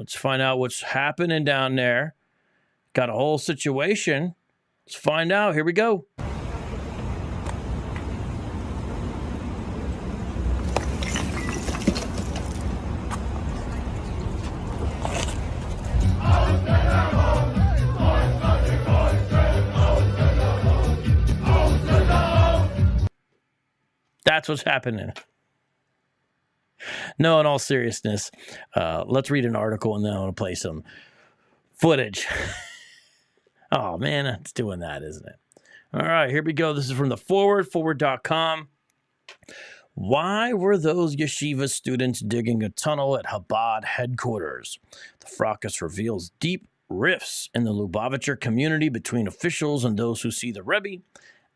Let's find out what's happening down there. Got a whole situation. Let's find out. Here we go. That's what's happening. No, in all seriousness, let's read an article and then I want to play some footage. Oh, man, it's doing that, isn't it? All right, here we go. This is from the forward.com. Why were those yeshiva students digging a tunnel at Chabad headquarters? The fracas reveals deep rifts in the Lubavitcher community between officials and those who see the Rebbe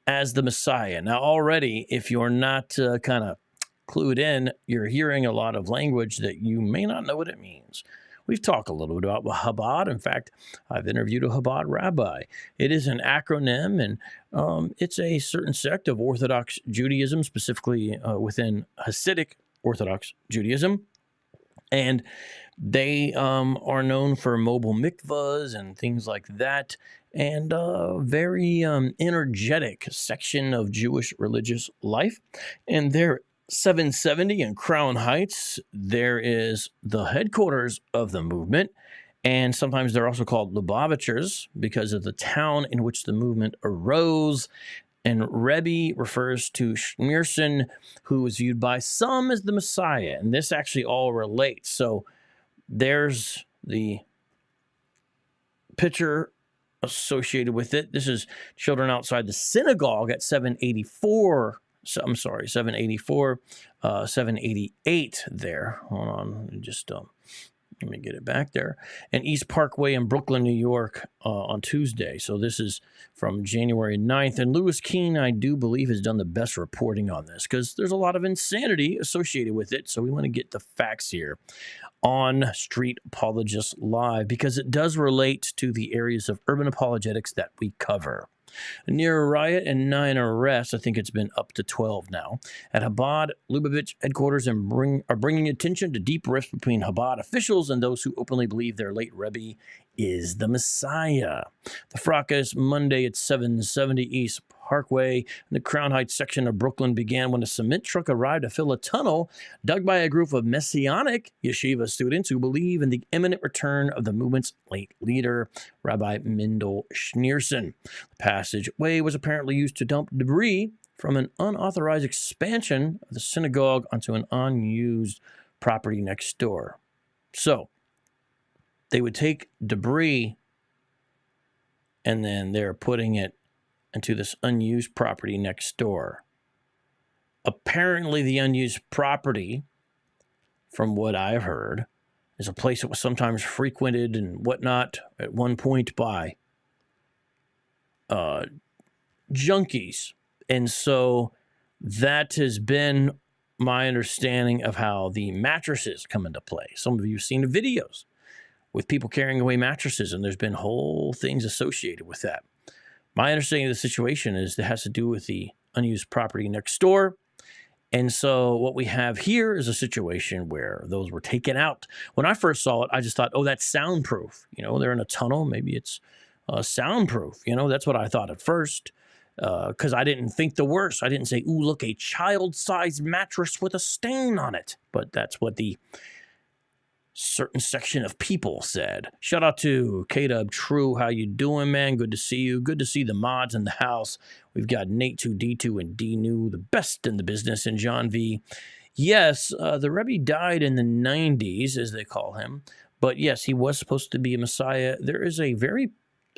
as the Messiah. Now, already, if you're not kind of clued in, you're hearing a lot of language that you may not know what it means. We've talked a little bit about Chabad. In fact, I've interviewed a Chabad rabbi. It is an acronym, and it's a certain sect of Orthodox Judaism, specifically within Hasidic Orthodox Judaism. And they are known for mobile mikvahs and things like that, and a very energetic section of Jewish religious life. And they're 770 in Crown Heights, there is the headquarters of the movement, and sometimes they're also called Lubavitchers because of the town in which the movement arose. And Rebbe refers to Schneerson, who was viewed by some as the Messiah, and this actually all relates. So there's the picture associated with it. This is children outside the synagogue at 784. So, I'm sorry, 784, 788 there. Hold on, just let me get it back there. And East Parkway in Brooklyn, New York on Tuesday. So this is from January 9th. And Louis Keene, I do believe, has done the best reporting on this because there's a lot of insanity associated with it. So we want to get the facts here on Street Apologists Live because it does relate to the areas of urban apologetics that we cover. A near riot and 9 arrests, I think it's been up to 12 now, at Chabad Lubavitch headquarters and are bringing attention to deep rifts between Chabad officials and those who openly believe their late Rebbe is the Messiah. The fracas Monday at 770 East Parkway in the Crown Heights section of Brooklyn began when a cement truck arrived to fill a tunnel dug by a group of Messianic yeshiva students who believe in the imminent return of the movement's late leader, Rabbi Mendel Schneerson. The passageway was apparently used to dump debris from an unauthorized expansion of the synagogue onto an unused property next door. So they would take debris and then they're putting it into this unused property next door. Apparently, the unused property, from what I've heard, is a place that was sometimes frequented and whatnot at one point by junkies. And so that has been my understanding of how the mattresses come into play. Some of you have seen the videos with people carrying away mattresses, and there's been whole things associated with that. My understanding of the situation is it has to do with the unused property next door. And so what we have here is a situation where those were taken out. When I first saw it, I just thought, oh, that's soundproof. You know, they're in a tunnel. Maybe it's soundproof. You know, that's what I thought at first because I didn't think the worst. I didn't say, ooh, look, a child-sized mattress with a stain on it. But that's what the certain section of people said. Shout out to K-Dub True. How you doing, man? Good to see you. Good to see the mods in the house. We've got Nate 2, D2, and D-New, the best in the business, and John V. Yes, the Rebbe died in the 90s, as they call him. But yes, he was supposed to be a Messiah. There is a very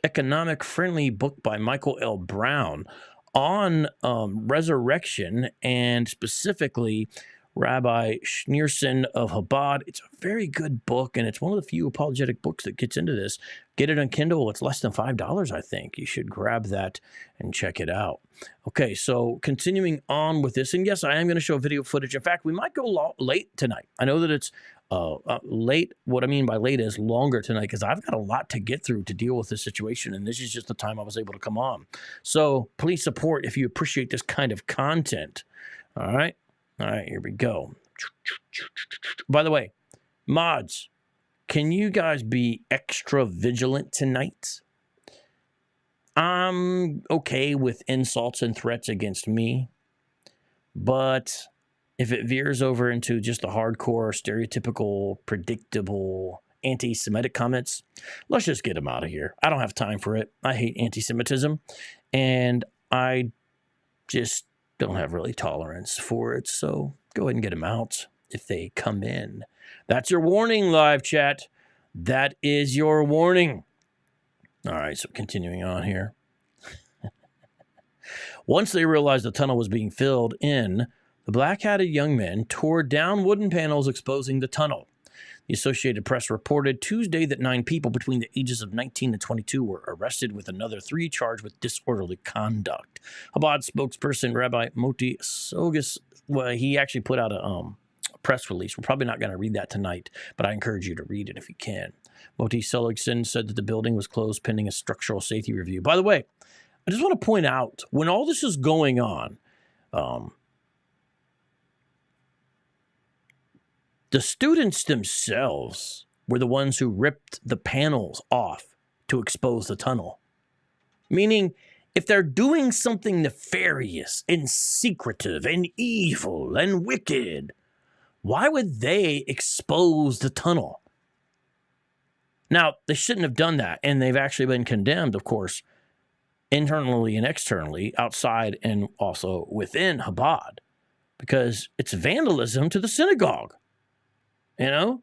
economic-friendly book by Michael L. Brown on resurrection and specifically Rabbi Schneerson of Chabad. It's a very good book, and it's one of the few apologetic books that gets into this. Get it on Kindle. It's less than $5, I think. You should grab that and check it out. Okay, so continuing on with this, and yes, I am going to show video footage. In fact, we might go late tonight. I know that it's late. What I mean by late is longer tonight because I've got a lot to get through to deal with this situation, and this is just the time I was able to come on. So please support if you appreciate this kind of content. All right. All right, here we go. By the way, mods, can you guys be extra vigilant tonight? I'm okay with insults and threats against me, but if it veers over into just the hardcore, stereotypical, predictable anti-Semitic comments, let's just get them out of here. I don't have time for it. I hate anti-Semitism, and I just don't have really tolerance for it. So go ahead and get them out if they come in. That's your warning, live chat. That is your warning. All right, so continuing on here. Once they realized the tunnel was being filled in, the black-hatted young men tore down wooden panels exposing the tunnel. The Associated Press reported Tuesday that 9 people between the ages of 19 and 22 were arrested, with another 3 charged with disorderly conduct. Chabad spokesperson Rabbi Moti Sogas, well, he actually put out a press release. We're probably not going to read that tonight, but I encourage you to read it if you can. Moti Seligson said that the building was closed pending a structural safety review. By the way, I just want to point out, when all this is going on, the students themselves were the ones who ripped the panels off to expose the tunnel. Meaning, if they're doing something nefarious and secretive and evil and wicked, why would they expose the tunnel? Now, they shouldn't have done that, and they've actually been condemned, of course, internally and externally, outside and also within Chabad, because it's vandalism to the synagogue. You know,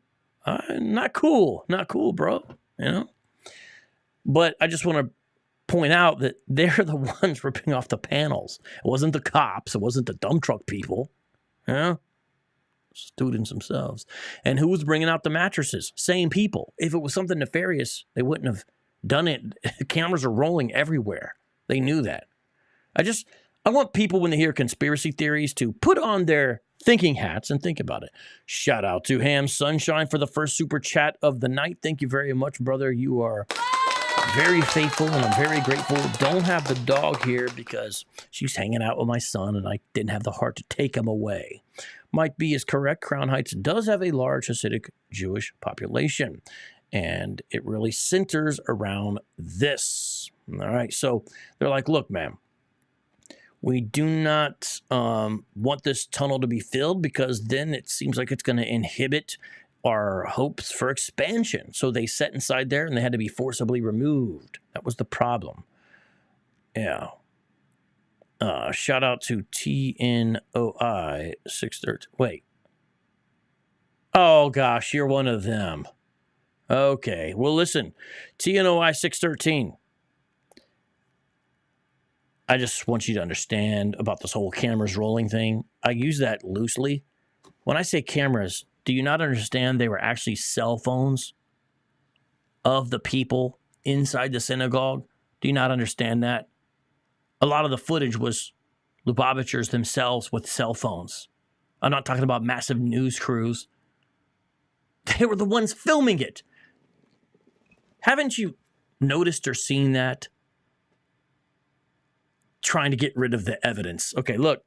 not cool, bro. You know, but I just want to point out that they're the ones ripping off the panels. It wasn't the cops. It wasn't the dump truck people. You know, students themselves. And who was bringing out the mattresses? Same people. If it was something nefarious, they wouldn't have done it. Cameras are rolling everywhere. They knew that. I want people, when they hear conspiracy theories, to put on their thinking hats and think about it. Shout out to Ham Sunshine for the first super chat of the night. Thank you very much, brother. You are very faithful, and I'm very grateful. Don't have the dog here because she's hanging out with my son, and I didn't have the heart to take him away. Mike B is correct. Crown Heights does have a large Hasidic Jewish population, and it really centers around this. All right, so they're like, look, man, we do not want this tunnel to be filled because then it seems like it's going to inhibit our hopes for expansion. So they sat inside there and they had to be forcibly removed. That was the problem. Yeah. Shout out to TNOI 613. Wait. Oh, gosh, you're one of them. Okay. Well, listen, TNOI 613. I just want you to understand about this whole cameras rolling thing. I use that loosely. When I say cameras, do you not understand they were actually cell phones of the people inside the synagogue? Do you not understand that? A lot of the footage was Lubavitchers themselves with cell phones. I'm not talking about massive news crews. They were the ones filming it. Haven't you noticed or seen that? Trying to get rid of the evidence. Okay, look,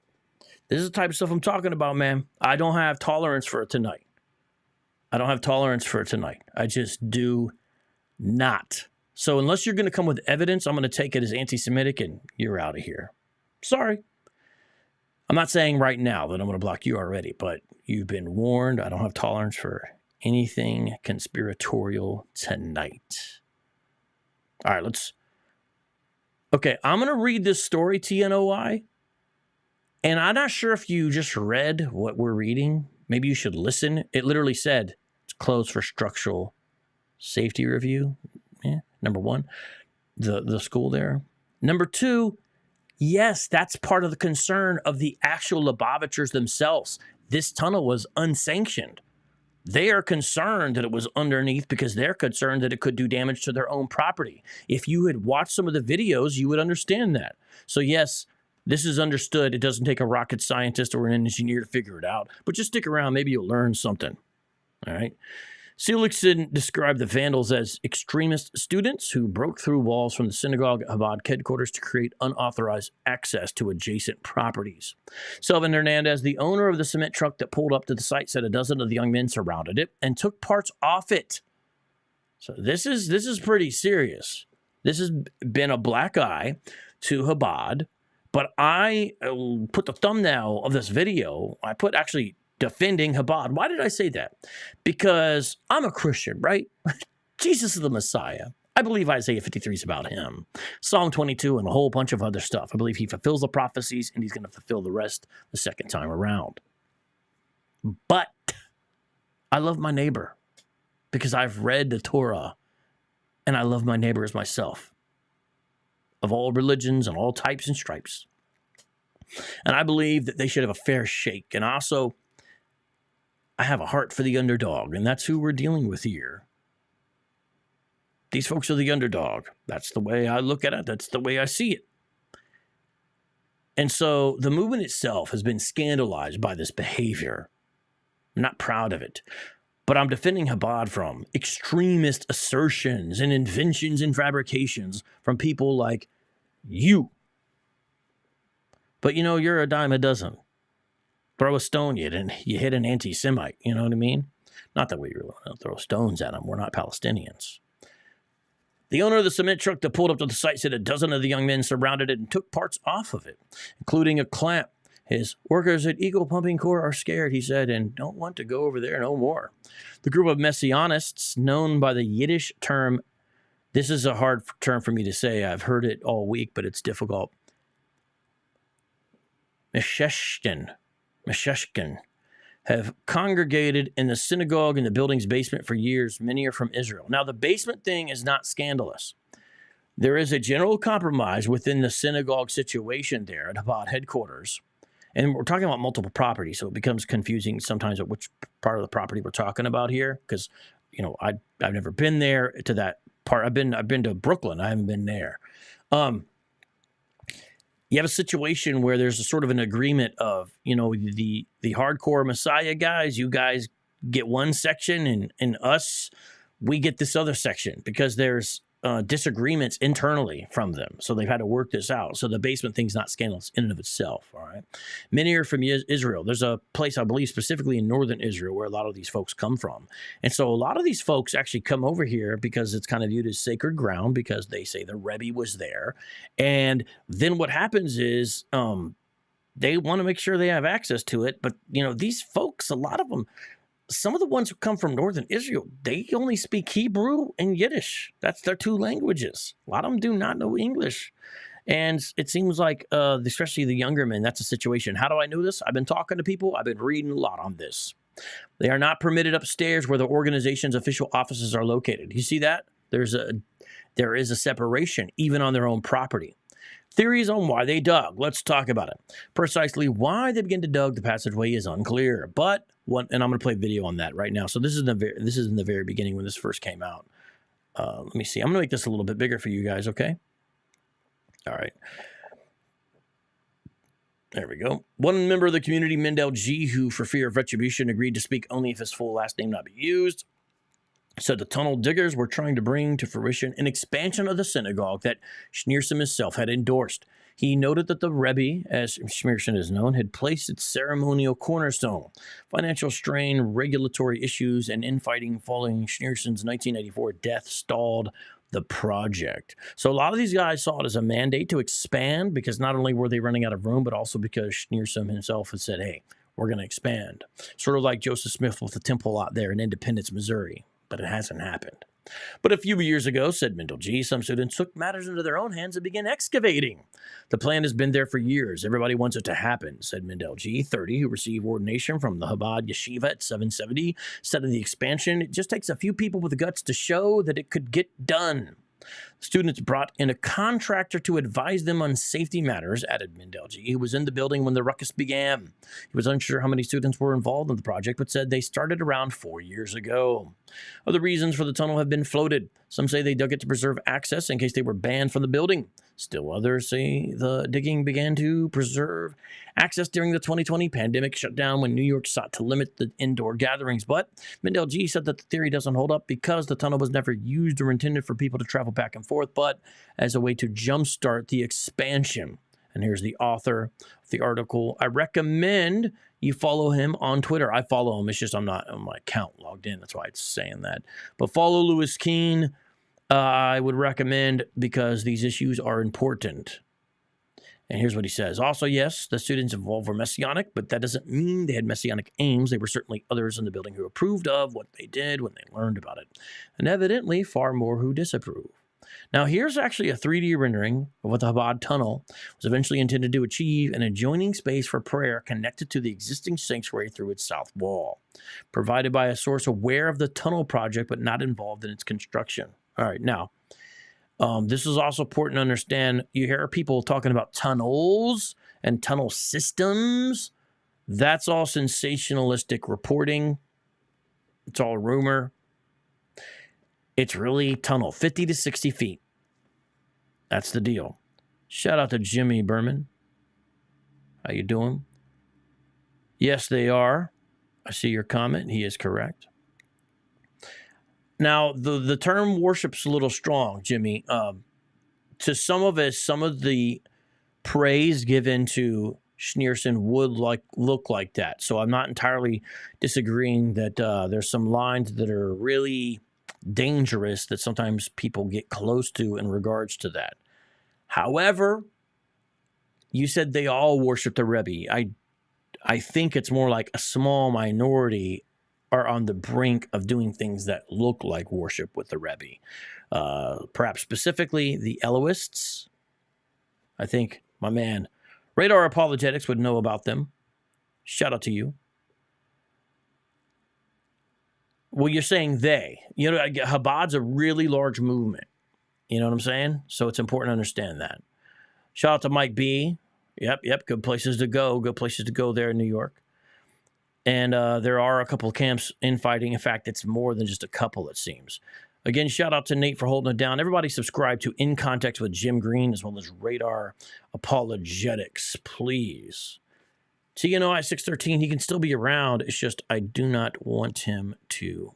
this is the type of stuff I'm talking about, man. I don't have tolerance for it tonight. I just do not. So unless you're going to come with evidence, I'm going to take it as anti-Semitic and you're out of here. Sorry. I'm not saying right now that I'm going to block you already, but you've been warned. I don't have tolerance for anything conspiratorial tonight. All right, Okay, I'm going to read this story, TNOI, and I'm not sure if you just read what we're reading. Maybe you should listen. It literally said it's closed for structural safety review. Yeah, number one, the school there. Number two, yes, that's part of the concern of the actual Lubavitchers themselves. This tunnel was unsanctioned. They are concerned that it was underneath because they're concerned that it could do damage to their own property. If you had watched some of the videos, you would understand that. So yes, this is understood. It doesn't take a rocket scientist or an engineer to figure it out. But just stick around. Maybe you'll learn something. All right. Seligson described the vandals as extremist students who broke through walls from the synagogue Chabad headquarters to create unauthorized access to adjacent properties. Selvin Hernandez, the owner of the cement truck that pulled up to the site, said a dozen of the young men surrounded it and took parts off it. So this is pretty serious. This has been a black eye to Chabad, but I put the thumbnail of this video. I put actually defending Chabad. Why did I say that? Because I'm a Christian, right? Jesus is the Messiah. I believe Isaiah 53 is about him. Psalm 22 and a whole bunch of other stuff. I believe he fulfills the prophecies and he's going to fulfill the rest the second time around. But I love my neighbor because I've read the Torah and I love my neighbor as myself, of all religions and all types and stripes. And I believe that they should have a fair shake. And also, I have a heart for the underdog, and that's who we're dealing with here. These folks are the underdog. That's the way I look at it. That's the way I see it. And so the movement itself has been scandalized by this behavior. I'm not proud of it. But I'm defending Chabad from extremist assertions and inventions and fabrications from people like you. But you know, you're a dime a dozen. Throw a stone, you hit an anti-Semite. You know what I mean? Not that we really want to throw stones at them. We're not Palestinians. The owner of the cement truck that pulled up to the site said a dozen of the young men surrounded it and took parts off of it, including a clamp. His workers at Eagle Pumping Corps are scared, he said, and don't want to go over there no more. The group of messianists, known by the Yiddish term, this is a hard term for me to say. I've heard it all week, but it's difficult. Mesheshkin, have congregated in the synagogue in the building's basement for years. Many are from Israel. Now, the basement thing is not scandalous. There is a general compromise within the synagogue situation there at Chabad headquarters. And we're talking about multiple properties, so it becomes confusing sometimes at which part of the property we're talking about here. Because, you know, I've never been there to that part. I've been to Brooklyn. I haven't been there. You have a situation where there's a sort of an agreement of, you know, the hardcore Messiah guys, you guys get one section, and us, we get this other section because there's disagreements internally from them. So they've had to work this out. So the basement thing's not scandalous in and of itself. All right. Many are from Israel. There's a place, I believe, specifically in northern Israel where a lot of these folks come from. And so a lot of these folks actually come over here because it's kind of viewed as sacred ground because they say the Rebbe was there. And then what happens is they want to make sure they have access to it. But, you know, these folks, a lot of them, some of the ones who come from northern Israel, they only speak Hebrew and Yiddish. That's their two languages. A lot of them do not know English. And it seems like, especially the younger men, that's a situation. How do I know this? I've been talking to people. I've been reading a lot on this. They are not permitted upstairs where the organization's official offices are located. You see that? There is a separation, even on their own property. Theories on why they dug. Let's talk about it. Precisely why they began to dug the passageway is unclear. But and I'm going to play a video on that right now. So this is in the very beginning when this first came out. Let me see. I'm going to make this a little bit bigger for you guys. Okay. All right. There we go. One member of the community, Mendel G, who for fear of retribution agreed to speak only if his full last name not be used, said the tunnel diggers were trying to bring to fruition an expansion of the synagogue that Schneerson himself had endorsed. He noted that the Rebbe, as Schneerson is known, had placed its ceremonial cornerstone. Financial strain, regulatory issues, and infighting following Schneerson's 1994 death stalled the project. So a lot of these guys saw it as a mandate to expand because not only were they running out of room, but also because Schneerson himself had said, hey, we're going to expand. Sort of like Joseph Smith with the temple out there in Independence, Missouri. But it hasn't happened. But a few years ago, said Mendel G., some students took matters into their own hands and began excavating. The plan has been there for years. Everybody wants it to happen, said Mendel G., 30, who received ordination from the Chabad Yeshiva at 770. Said of the expansion, it just takes a few people with the guts to show that it could get done. Students brought in a contractor to advise them on safety matters, added Mendel G., who was in the building when the ruckus began. He was unsure how many students were involved in the project, but said they started around 4 years ago. Other reasons for the tunnel have been floated. Some say they dug it to preserve access in case they were banned from the building. Still others say the digging began to preserve access during the 2020 pandemic shutdown when New York sought to limit the indoor gatherings. But Mendel G. said that the theory doesn't hold up because the tunnel was never used or intended for people to travel back and forth, but as a way to jumpstart the expansion. And here's the author of the article. I recommend you follow him on Twitter. I follow him. It's just I'm not on my account logged in. That's why it's saying that. But follow Louis Keene. I would recommend because these issues are important. And here's what he says. Also, yes, the students involved were messianic, but that doesn't mean they had messianic aims. There were certainly others in the building who approved of what they did when they learned about it, and evidently far more who disapprove. Now, here's actually a 3D rendering of what the Chabad tunnel was eventually intended to achieve, an adjoining space for prayer connected to the existing sanctuary through its south wall, provided by a source aware of the tunnel project but not involved in its construction. All right, now, this is also important to understand. You hear people talking about tunnels and tunnel systems. That's all sensationalistic reporting. It's all rumor. It's really tunnel, 50 to 60 feet. That's the deal. Shout out to Jimmy Berman. How you doing? Yes, they are. I see your comment. He is correct. Now, the term worship's a little strong, Jimmy. To some of us, some of the praise given to Schneerson would look like that. So I'm not entirely disagreeing that there's some lines that are really dangerous that sometimes people get close to in regards to that. However, you said they all worship the Rebbe. I think it's more like a small minority are on the brink of doing things that look like worship with the Rebbe. Perhaps specifically the Eloists. I think my man Radar Apologetics would know about them. Shout out to you. Well, you're saying they. You know, Chabad's a really large movement. You know what I'm saying? So it's important to understand that. Shout out to Mike B. Yep. Good places to go. Good places to go there in New York. And there are a couple of camps infighting. In fact, it's more than just a couple, it seems. Again, shout out to Nate for holding it down. Everybody subscribe to In Context with Jim Green as well as Radar Apologetics, please. TNOI 613, he can still be around. It's just I do not want him to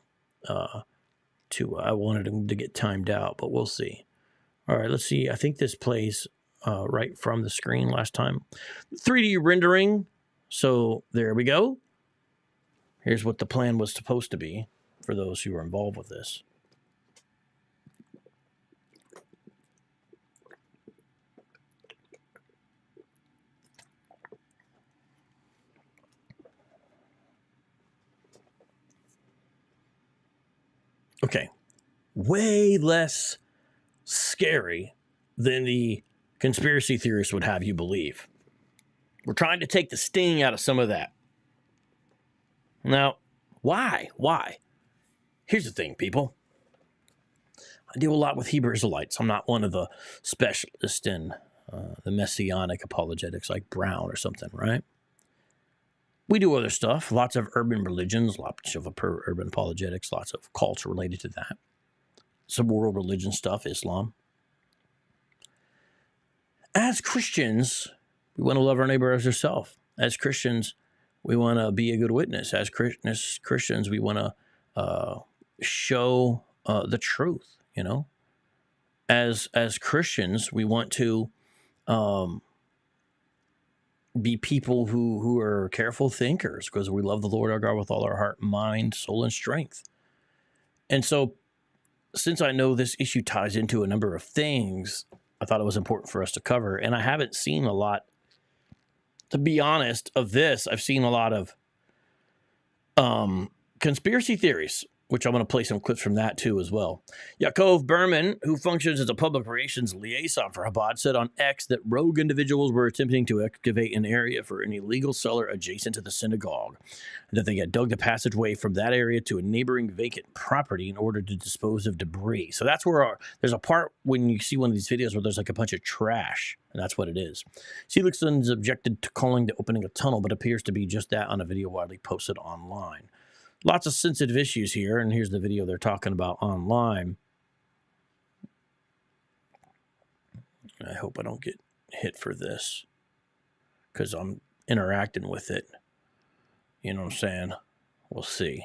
I wanted him to get timed out, but we'll see. All right, let's see. I think this plays right from the screen last time. 3D rendering. So there we go. Here's what the plan was supposed to be for those who were involved with this. Okay, way less scary than the conspiracy theorists would have you believe. We're trying to take the sting out of some of that. Now, why? Here's the thing, people. I deal a lot with Hebrew Israelites. I'm not one of the specialists in the messianic apologetics like Brown or something, right? We do other stuff, lots of urban religions, lots of urban apologetics, lots of culture related to that. Some world religion stuff, Islam. As Christians, we want to love our neighbor as ourselves. As Christians, we want to be a good witness. As Christians, we want to show the truth, you know. As Christians, we want to be people who are careful thinkers because we love the Lord our God with all our heart, mind, soul, and strength. And so, since I know this issue ties into a number of things, I thought it was important for us to cover. And I haven't seen a lot, to be honest, of this. I've seen a lot of conspiracy theories, which I'm going to play some clips from that too as well. Yaakov Berman, who functions as a public relations liaison for Chabad, said on X that rogue individuals were attempting to excavate an area for an illegal cellar adjacent to the synagogue, and that they had dug the passageway from that area to a neighboring vacant property in order to dispose of debris. So that's where there's a part when you see one of these videos where there's like a bunch of trash, and that's what it is. Seligson objected to calling the opening a tunnel, but appears to be just that on a video widely posted online. Lots of sensitive issues here, and here's the video they're talking about online. I hope I don't get hit for this because I'm interacting with it. You know what I'm saying? We'll see.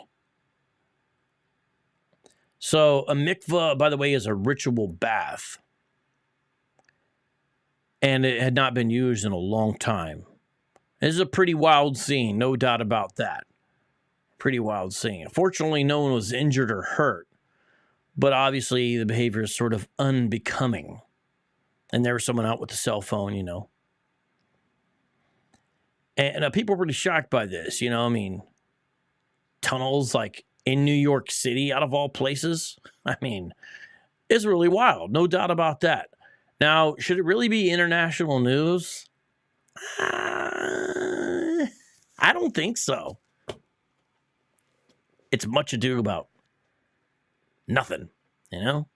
So a mikvah, by the way, is a ritual bath. and it had not been used in a long time. This is a pretty wild scene, no doubt about that. Pretty wild scene. Fortunately, no one was injured or hurt, but obviously the behavior is sort of unbecoming. And there was someone out with a cell phone, you know. And people were pretty shocked by this, you know. I mean, tunnels like in New York City, out of all places. I mean, it's really wild, no doubt about that. Now, should it really be international news? I don't think so. It's much ado about nothing, you know?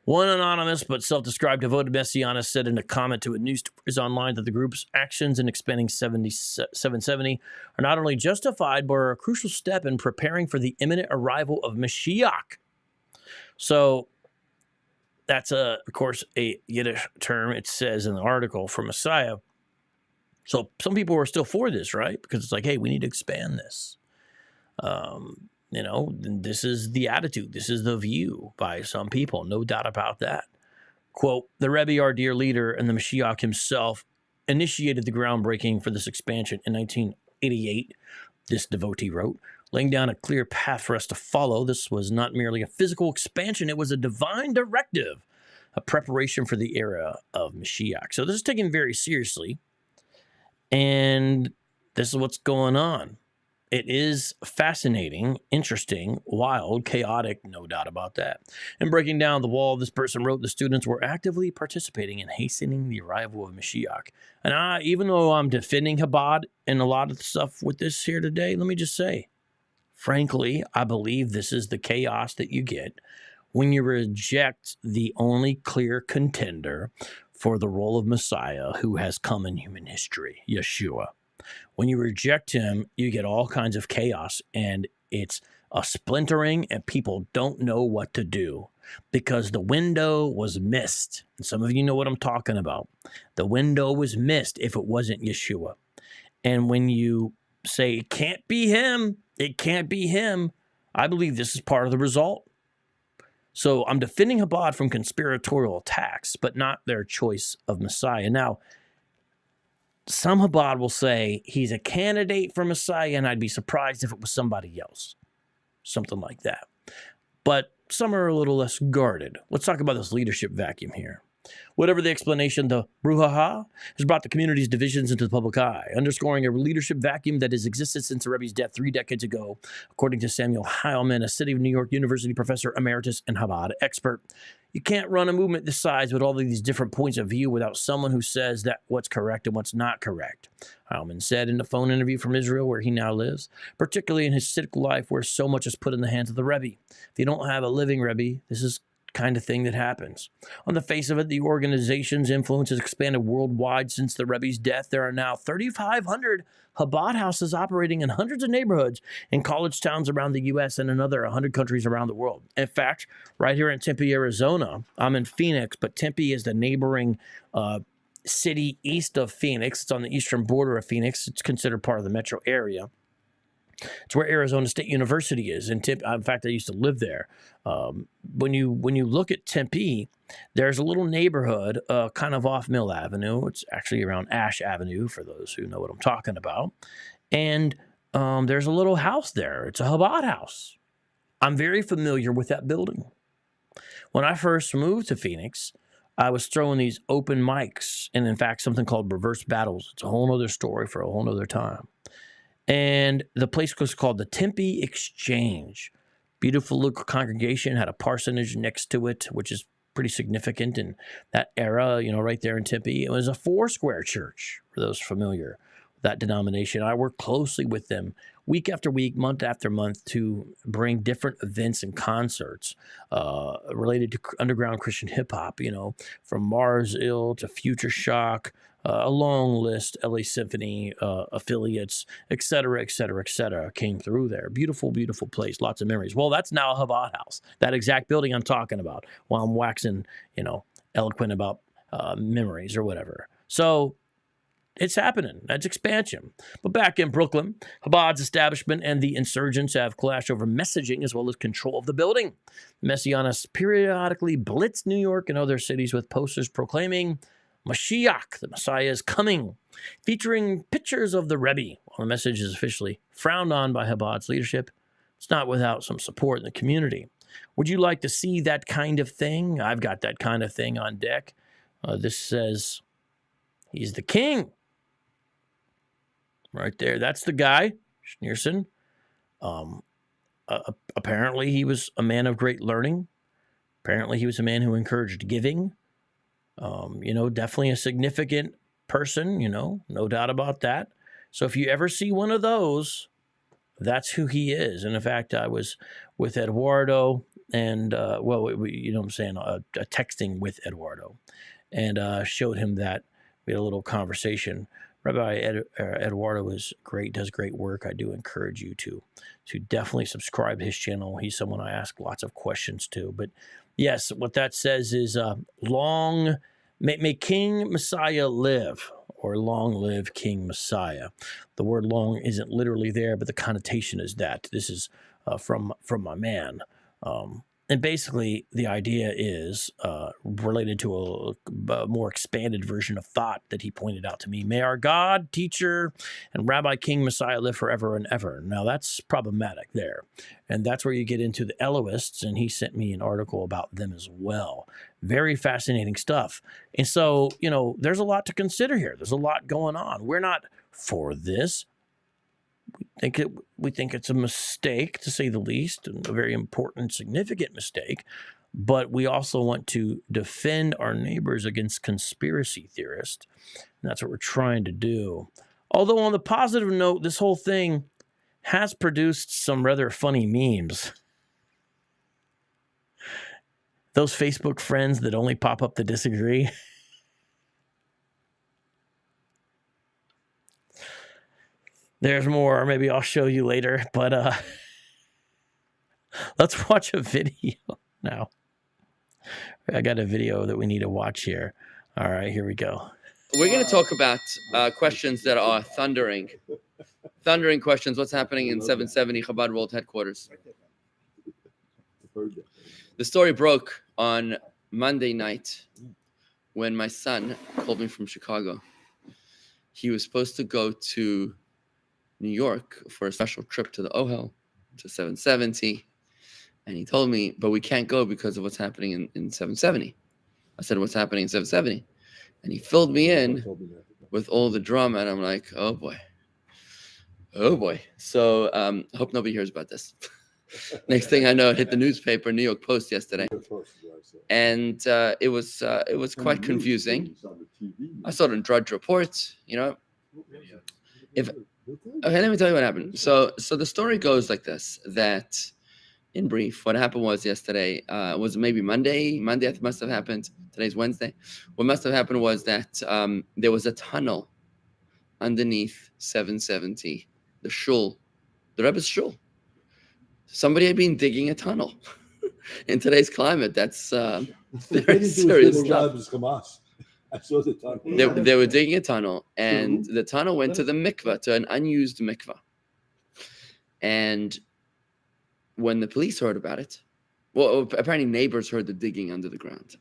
One anonymous but self-described devoted messianist said in a comment to a news stories online that the group's actions in expanding 770 are not only justified, but are a crucial step in preparing for the imminent arrival of Moshiach. So that's, of course, a Yiddish term, it says in the article, for Messiah. So some people are still for this, right? Because it's like, hey, we need to expand this. You know, this is the attitude. This is the view by some people. No doubt about that. Quote, the Rebbe, our dear leader, and the Moshiach himself initiated the groundbreaking for this expansion in 1988, this devotee wrote, laying down a clear path for us to follow. This was not merely a physical expansion. It was a divine directive, a preparation for the era of Moshiach. So this is taken very seriously. And this is what's going on. It is fascinating, interesting, wild, chaotic, no doubt about that. In breaking down the wall, this person wrote the students were actively participating in hastening the arrival of Moshiach. And even though I'm defending Chabad and a lot of stuff with this here today, let me just say, frankly, I believe this is the chaos that you get when you reject the only clear contender for the role of Messiah who has come in human history, Yeshua. When you reject him, you get all kinds of chaos, and it's a splintering, and people don't know what to do because the window was missed. And some of you know what I'm talking about. The window was missed if it wasn't Yeshua. And when you say it can't be him, I believe this is part of the result. So I'm defending Chabad from conspiratorial attacks, but not their choice of Messiah. Now, some Chabad will say he's a candidate for Messiah, and I'd be surprised if it was somebody else. Something like that. But some are a little less guarded. Let's talk about this leadership vacuum here. Whatever the explanation, the brouhaha has brought the community's divisions into the public eye, underscoring a leadership vacuum that has existed since the Rebbe's death 3 decades ago, according to Samuel Heilman, a City of New York University professor emeritus and Chabad expert. You can't run a movement this size with all of these different points of view without someone who says that what's correct and what's not correct. Heilman said in a phone interview from Israel, where he now lives, particularly in his Hasidic life where so much is put in the hands of the Rebbe. If you don't have a living Rebbe, this is kind of thing that happens. On the face of it, the organization's influence has expanded worldwide since the Rebbe's death. There are now 3,500 Chabad houses operating in hundreds of neighborhoods in college towns around the U.S. and another 100 countries around the world. In fact, right here in Tempe, Arizona, I'm in Phoenix, but Tempe is the neighboring city east of Phoenix. It's on the eastern border of Phoenix. It's considered part of the metro area. It's where Arizona State University is. In fact, I used to live there. When you look at Tempe, there's a little neighborhood kind of off Mill Avenue. It's actually around Ash Avenue, for those who know what I'm talking about. And there's a little house there. It's a Chabad house. I'm very familiar with that building. When I first moved to Phoenix, I was throwing these open mics, and in fact, something called reverse battles. It's a whole other story for a whole other time. And the place was called the Tempe Exchange. Beautiful little congregation, had a parsonage next to it, which is pretty significant in that era, you know, right there in Tempe. It was a four-square church, for those familiar with that denomination. I worked closely with them week after week, month after month, to bring different events and concerts related to underground Christian hip-hop, you know, from Mars Ill to Future Shock, a long list, LA Symphony affiliates, et cetera, came through there. Beautiful, beautiful place. Lots of memories. Well, that's now a Chabad house. That exact building I'm talking about while I'm waxing, you know, eloquent about memories or whatever. So it's happening. That's expansion. But back in Brooklyn, Chabad's establishment and the insurgents have clashed over messaging as well as control of the building. Messianists periodically blitz New York and other cities with posters proclaiming Moshiach, the Messiah is coming, featuring pictures of the Rebbe. While the message is officially frowned on by Chabad's leadership, it's not without some support in the community. Would you like to see that kind of thing? I've got that kind of thing on deck. This says he's the king. Right there. That's the guy, Schneerson. Apparently, he was a man of great learning. Apparently, he was a man who encouraged giving. Definitely a significant person, no doubt about that. So if you ever see one of those, that's who he is. And in fact, I was with Eduardo and, texting with Eduardo and showed him that. We had a little conversation. Rabbi Eduardo is great, does great work. I do encourage you to definitely subscribe to his channel. He's someone I ask lots of questions to. But yes, what that says is may King Messiah live, or long live King Messiah. The word long isn't literally there, but the connotation is that. This is from my man. And basically, the idea is related to a more expanded version of thought that he pointed out to me. May our God, teacher, and Rabbi King Messiah live forever and ever. Now, that's problematic there. And that's where you get into the Elohists, and he sent me an article about them as well. Very fascinating stuff. And so, there's a lot to consider here. There's a lot going on. We're not for this. We think it's a mistake, to say the least, and a very important, significant mistake. But we also want to defend our neighbors against conspiracy theorists. And that's what we're trying to do. Although on the positive note, this whole thing has produced some rather funny memes. Those Facebook friends that only pop up to disagree. There's more. Maybe I'll show you later. But let's watch a video now. I got a video that we need to watch here. All right, here we go. We're going to talk about questions that are thundering. Thundering questions. What's happening in 770 Chabad World Headquarters? The story broke on Monday night when my son called me from Chicago. He was supposed to go to New York for a special trip to the Ohel, to 770. And he told me, but we can't go because of what's happening in 770. I said, what's happening in 770? And he filled me in with all the drama. And I'm like, oh boy. So I hope nobody hears about this. Next thing I know, it hit the newspaper, New York Post yesterday. And it was quite confusing. I saw it in Drudge Report, Okay, let me tell you what happened. So the story goes like this, that in brief, what happened was yesterday, was maybe Monday I think must have happened. Today's Wednesday. What must have happened was that there was a tunnel underneath 770, the shul, the Rebbes shul. Somebody had been digging a tunnel. In today's climate, that's very serious stuff. I saw the tunnel. They were digging a tunnel, and the tunnel went to the mikveh, to an unused mikveh. And when the police heard about it, well, apparently neighbors heard the digging under the ground.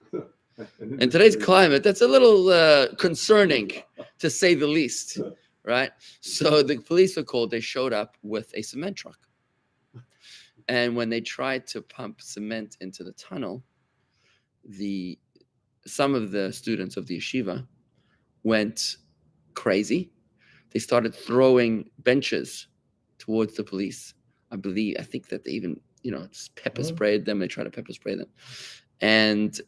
In today's climate, that's a little concerning, to say the least, right? So the police were called. They showed up with a cement truck. And when they tried to pump cement into the tunnel, some of the students of the yeshiva went crazy. They started throwing benches towards the police. I think that they even, pepper sprayed them. They tried to pepper spray them. And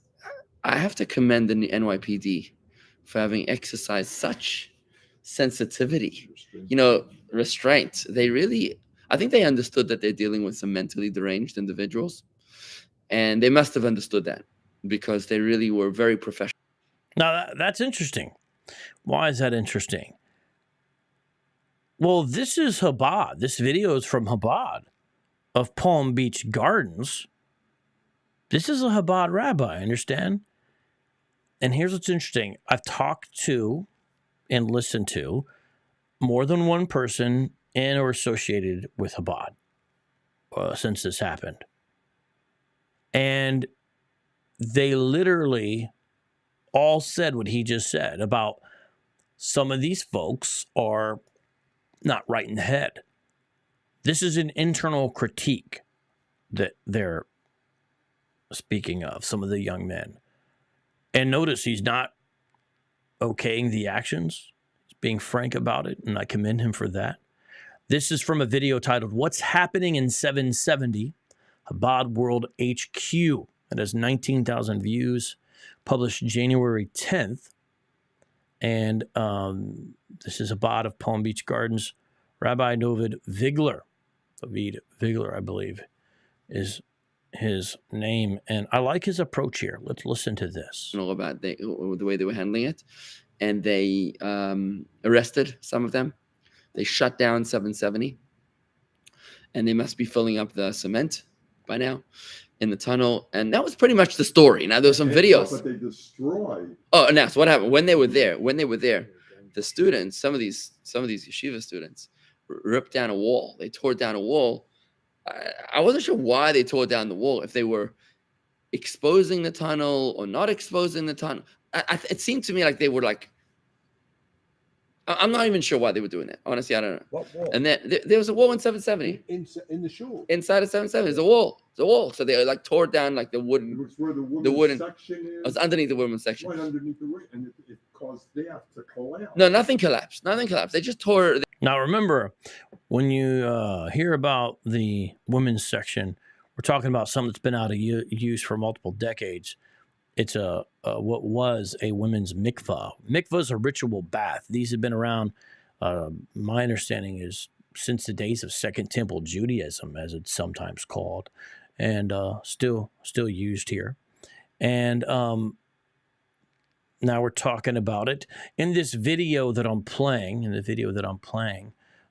I have to commend the NYPD for having exercised such sensitivity, restraint. I think they understood that they're dealing with some mentally deranged individuals. And they must have understood that, because they really were very professional. Now, that's interesting. Why is that interesting? Well, this is Chabad. This video is from Chabad of Palm Beach Gardens. This is a Chabad rabbi, understand? And here's what's interesting. I've talked to and listened to more than one person in or associated with Chabad since this happened. And they literally all said what he just said about some of these folks are not right in the head. This is an internal critique that they're speaking of, some of the young men. And notice he's not okaying the actions. He's being frank about it, and I commend him for that. This is from a video titled, What's Happening in 770? Chabad World HQ. It has 19,000 views, published January 10th. And this is Chabad of Palm Beach Gardens. Rabbi David Vigler, I believe, is his name. And I like his approach here. Let's listen to this. About the way they were handling it. And they arrested some of them. They shut down 770. And they must be filling up the cement by now in the tunnel. And that was pretty much the story. Now, there were some videos. But they destroyed. Oh, and that's what happened. When they were there, the students, some of these yeshiva students, ripped down a wall. They tore down a wall. I wasn't sure why they tore down the wall, if they were exposing the tunnel or not exposing the tunnel. It seemed to me like they were like, I'm not even sure why they were doing that. Honestly, I don't know. What wall? And then there was a wall in 770. In the shul. Inside of 770, there's a wall. It's a wall. So they like tore down like the wooden. It was where the wooden section is. It was underneath the women's section. Right underneath the ring, and it caused that to collapse. No, nothing collapsed. Nothing collapsed. They just tore. Now, remember, when you hear about the women's section, we're talking about something that's been out of use for multiple decades. It's what was a women's mikvah. Mikvah is a ritual bath. These have been around, my understanding is, since the days of Second Temple Judaism, as it's sometimes called, and still used here. And now we're talking about it. In this video that I'm playing,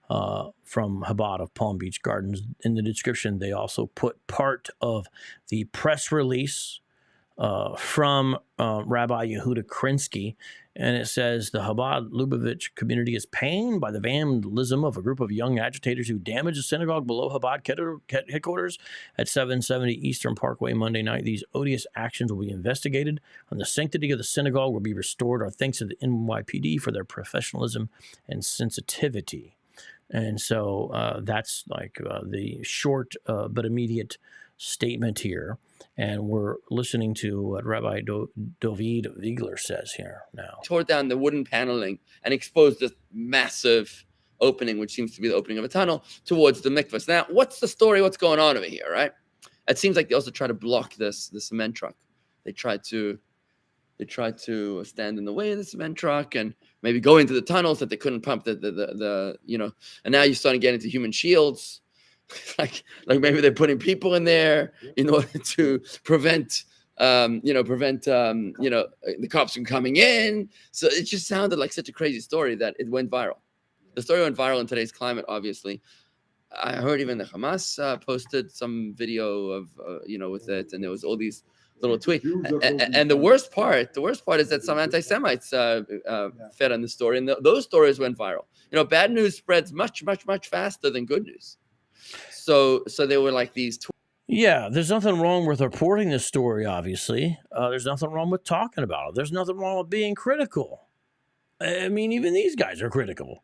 from Chabad of Palm Beach Gardens, in the description, they also put part of the press release from Rabbi Yehuda Krinsky, and it says, the Chabad Lubavitch community is pained by the vandalism of a group of young agitators who damaged the synagogue below Chabad headquarters at 770 Eastern Parkway Monday night. These odious actions will be investigated, and the sanctity of the synagogue will be restored. Our thanks to the NYPD for their professionalism and sensitivity. And so that's like the short but immediate statement here. And we're listening to what Rabbi David Vigler says here now. Tore down the wooden paneling and exposed this massive opening, which seems to be the opening of a tunnel, towards the mikvahs. Now, what's the story? What's going on over here, right? It seems like they also try to block the cement truck. They tried to stand in the way of the cement truck and maybe go into the tunnels that they couldn't pump the and now you're starting to get into human shields. like maybe they're putting people in there in order to prevent the cops from coming in. So it just sounded like such a crazy story that it went viral. The story went viral in today's climate, obviously. I heard even the Hamas posted some video of with it, and there was all these little tweets. And the worst part is that some anti-Semites fed on the story, and those stories went viral. Bad news spreads much, much, much faster than good news. So they were like these. Yeah, there's nothing wrong with reporting this story, obviously. There's nothing wrong with talking about it. There's nothing wrong with being critical. I mean, even these guys are critical.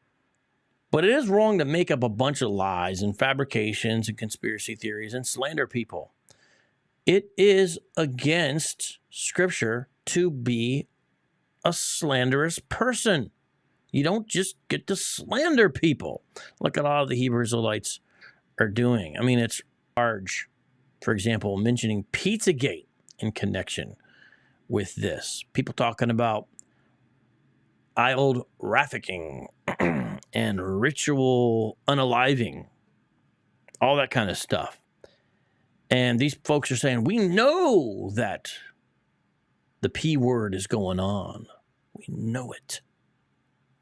But it is wrong to make up a bunch of lies and fabrications and conspiracy theories and slander people. It is against Scripture to be a slanderous person. You don't just get to slander people like a lot of the Hebrew Israelites are doing. I mean, it's large. For example, mentioning Pizzagate in connection with this. People talking about child trafficking and ritual unaliving, all that kind of stuff. And these folks are saying, we know that the P word is going on. We know it.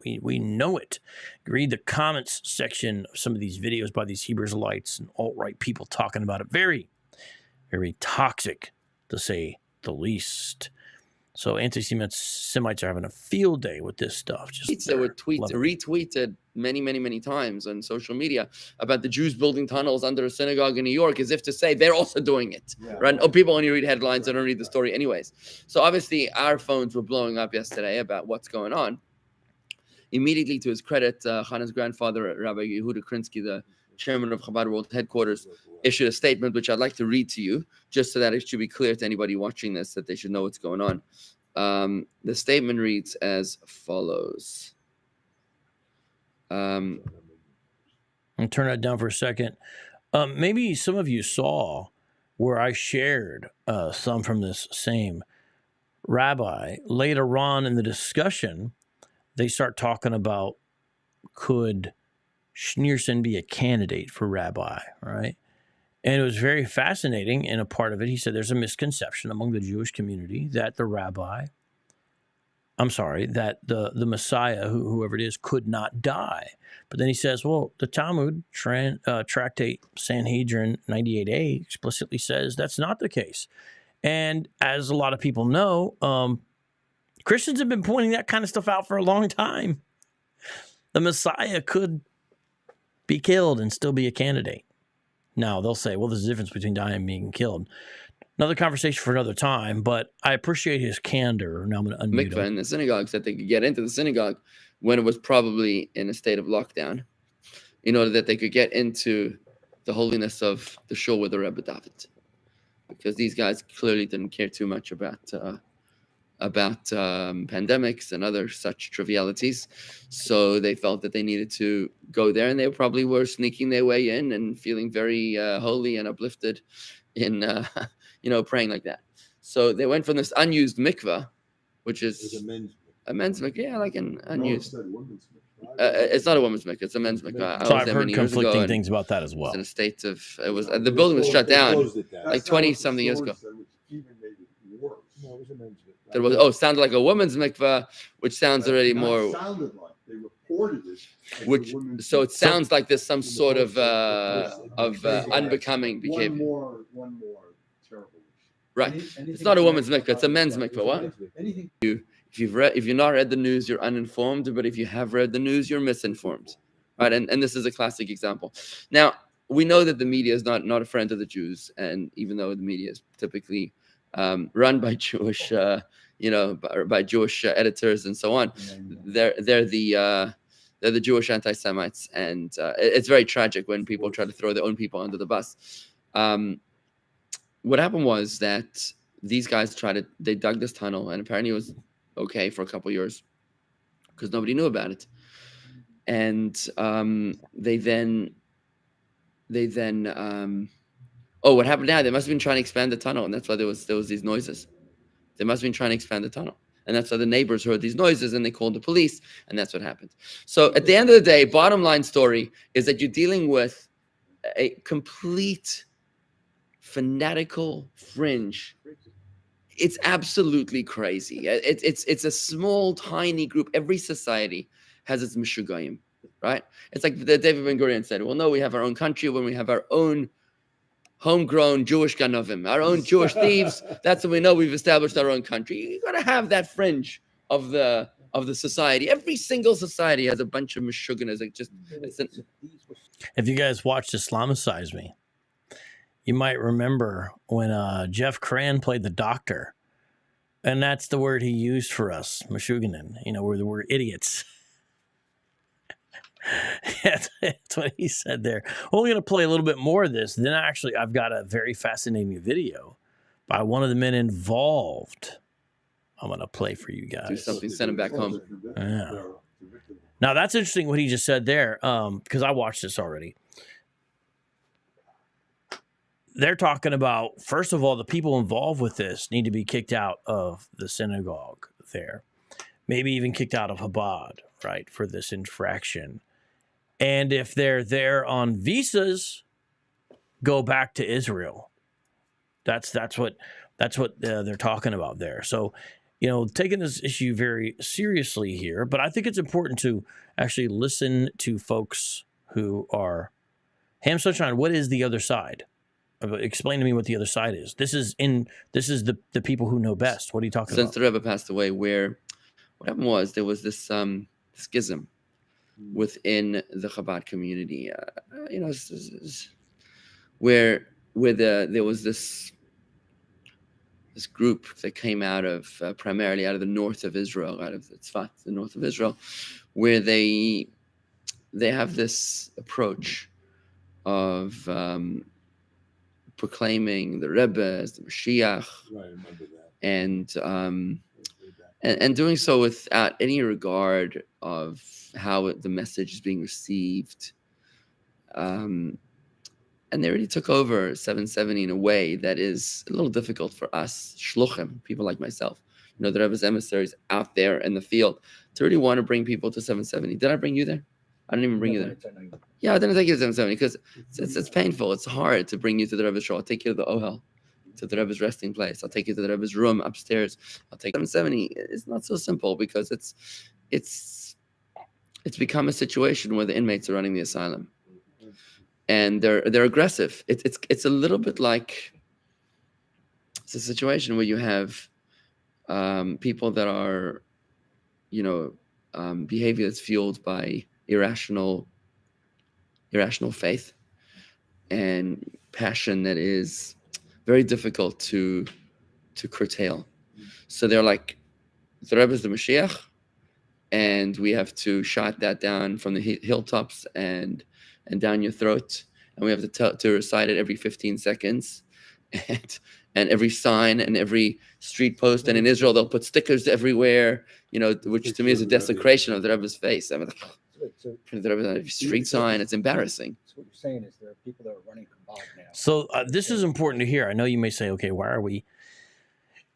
We know it. Read the comments section of some of these videos by these Hebrew Israelites and alt-right people talking about it. Very, very toxic, to say the least. So anti-Semites are having a field day with this stuff. Just There were tweets retweeted many times on social media about the Jews building tunnels under a synagogue in New York, as if to say they're also doing it, right? Oh, people only read headlines, they don't read the story anyways. So obviously our phones were blowing up yesterday about what's going on. Immediately, to his credit, Hannah's grandfather, Rabbi Yehuda Krinsky, the chairman of Chabad World Headquarters, issued a statement, which I'd like to read to you, just so that it should be clear to anybody watching this that they should know what's going on. The statement reads as follows. I'll turn that down for a second. Maybe some of you saw where I shared some from this same rabbi. Later on in the discussion, they start talking about, could Schneerson be a candidate for rabbi, right? And it was very fascinating. In a part of it, he said there's a misconception among the Jewish community that the Messiah, whoever it is, could not die. But then he says, well, the Talmud, Tractate Sanhedrin 98a, explicitly says that's not the case. And as a lot of people know, Christians have been pointing that kind of stuff out for a long time. The Messiah could be killed and still be a candidate. Now, they'll say, well, there's a difference between dying and being killed. Another conversation for another time, but I appreciate his candor. Now I'm going to unmute Mikveh in the synagogue said they could get into the synagogue when it was probably in a state of lockdown, in order that they could get into the holiness of the shul with the Rebbe David. Because these guys clearly didn't care too much about pandemics and other such trivialities. So they felt that they needed to go there, and they probably were sneaking their way in and feeling very holy and uplifted in, praying like that. So they went from this unused mikveh, which is a men's mikveh, yeah, like an unused. It's not a women's mikveh, it's a men's mikveh. So I've heard conflicting things about that as well. In a state of, the building was shut down like 20-something years ago. There was sounded like a woman's mikveh, which sounds already more. Sounded like they reported it. So it sounds like there's some sort of unbecoming behavior. One more terrible issue. Right. It's not a woman's mikveh; it's a men's mikveh. What? If you've not read the news, you're uninformed. But if you have read the news, you're misinformed. Right. And this is a classic example. Now we know that the media is not a friend of the Jews, and even though the media is typically run by Jewish, by Jewish editors and so on, they're the Jewish anti-Semites, and it's very tragic when people try to throw their own people under the bus. What happened was that these guys they dug this tunnel, and apparently it was okay for a couple years because nobody knew about it, and they then. What happened now? They must have been trying to expand the tunnel, and that's why there was these noises. They must have been trying to expand the tunnel, and that's why the neighbors heard these noises, and they called the police, and that's what happened. So at the end of the day, bottom line story is that you're dealing with a complete fanatical fringe. It's absolutely crazy. It's a small, tiny group. Every society has its meshugayim, right? It's like the David Ben Gurion said, well, no, we have our own country when we have our own homegrown Jewish ganovim, our own Jewish thieves. That's when we know we've established our own country. You got to have that fringe of the society. Every single society has a bunch of meshuganas. If you guys watched Islamicize Me, you might remember when Jeff Cran played the doctor, and that's the word he used for us, meshuganan. We're idiots. That's what he said there. We're going to play a little bit more of this. Then actually, I've got a very fascinating video by one of the men involved. I'm going to play for you guys. Do something, send him back home. Yeah. Now, that's interesting what he just said there, because I watched this already. They're talking about, first of all, the people involved with this need to be kicked out of the synagogue there. Maybe even kicked out of Chabad, right, for this infraction. And if they're there on visas, go back to Israel. That's what they're talking about there. So, taking this issue very seriously here, but I think it's important to actually listen to folks who are ham sunshine. What is the other side? Explain to me what the other side is. This is the people who know best. What are you talking Since about? the Rebbe passed away, what happened was there was this schism within the Chabad community. Where there was this group that came out of primarily out of the north of Israel, out of Tzfat, the north of Israel, where they have this approach of proclaiming the Rebbes, the Moshiach, Right, I remember that. and doing so without any regard of how the message is being received. And they already took over 770 in a way that is a little difficult for us, shluchim, people like myself, the Rebbe's emissaries out there in the field, to really want to bring people to 770. Did I bring you there? I didn't even bring you there. Yeah, I didn't take you to 770 because it's painful. It's hard to bring you to the Rebbe's shul. I'll take you to the Ohel, to the Rebbe's resting place. I'll take you to the Rebbe's room upstairs. I'll take 770. It's not so simple because it's become a situation where the inmates are running the asylum. And they're aggressive. It's a little bit like it's a situation where you have people that are, behavior that's fueled by irrational faith and passion that is very difficult to curtail. So they're like, the Rebbe is the Moshiach, and we have to shot that down from the hilltops and down your throat, and we have to recite it every 15 seconds, and every sign and every street post. And in Israel, they'll put stickers everywhere, which to me is a desecration of the Rebbe's face. I mean, the Rebbe's on every street sign. It's embarrassing. So what you're saying is there are people that are running Chabad now. So this is important to hear. I know you may say, okay, why are we?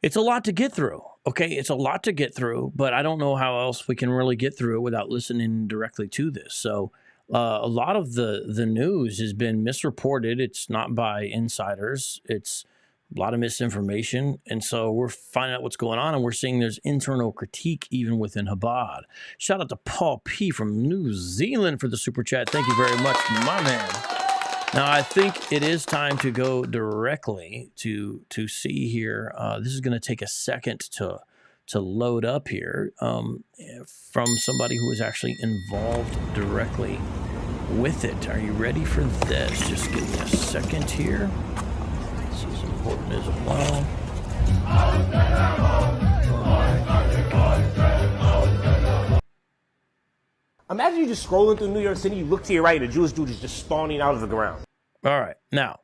It's a lot to get through. Okay, it's a lot to get through, but I don't know how else we can really get through it without listening directly to this. So a lot of the news has been misreported. It's not by insiders. It's a lot of misinformation. And so we're finding out what's going on, and we're seeing there's internal critique even within Chabad. Shout out to Paul P. from New Zealand for the super chat. Thank you very much, my man. Now, I think it is time to go directly to see here. This is going to take a second to load up here from somebody who is actually involved directly with it. Are you ready for this? Just give me a second here. This is important as well. Imagine you just scrolling through New York City, you look to your right, and a Jewish dude is just spawning out of the ground. All right. Now,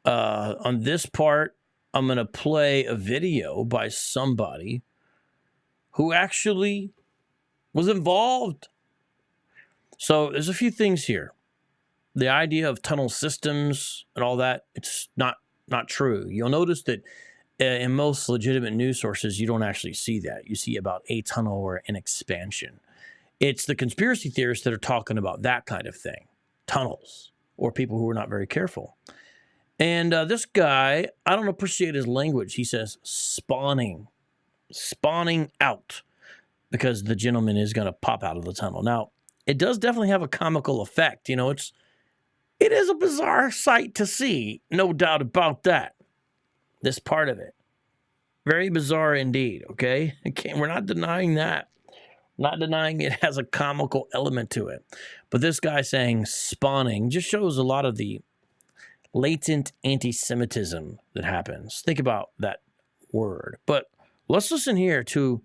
on this part, I'm going to play a video by somebody who actually was involved. So there's a few things here. The idea of tunnel systems and all that, it's not true. You'll notice that in most legitimate news sources, you don't actually see that. You see about a tunnel or an expansion. It's the conspiracy theorists that are talking about that kind of thing, tunnels, or people who are not very careful. And this guy, I don't appreciate his language. He says spawning out, because the gentleman is going to pop out of the tunnel. Now, it does definitely have a comical effect. It is a bizarre sight to see, no doubt about that. This part of it, very bizarre indeed. Okay, we're not denying that. Not denying it has a comical element to it. But this guy saying spawning just shows a lot of the latent anti-Semitism that happens. Think about that word. But let's listen here to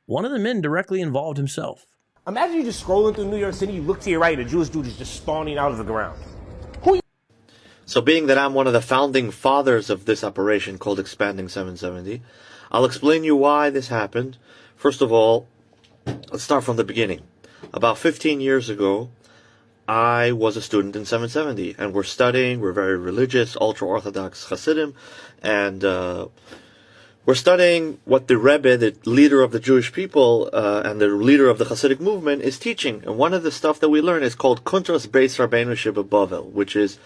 one of the men directly involved himself. Imagine you just scrolling through New York City, you look to your right, and a Jewish dude is just spawning out of the ground. So being that I'm one of the founding fathers of this operation called Expanding 770, I'll explain you why this happened. First of all, let's start from the beginning. About 15 years ago, I was a student in 770, and we're very religious, ultra-Orthodox Chassidim, and we're studying what the Rebbe, the leader of the Jewish people, and the leader of the Hasidic movement, is teaching. And one of the stuff that we learn is called Contrast Beis Rabbeinu Bavel, which is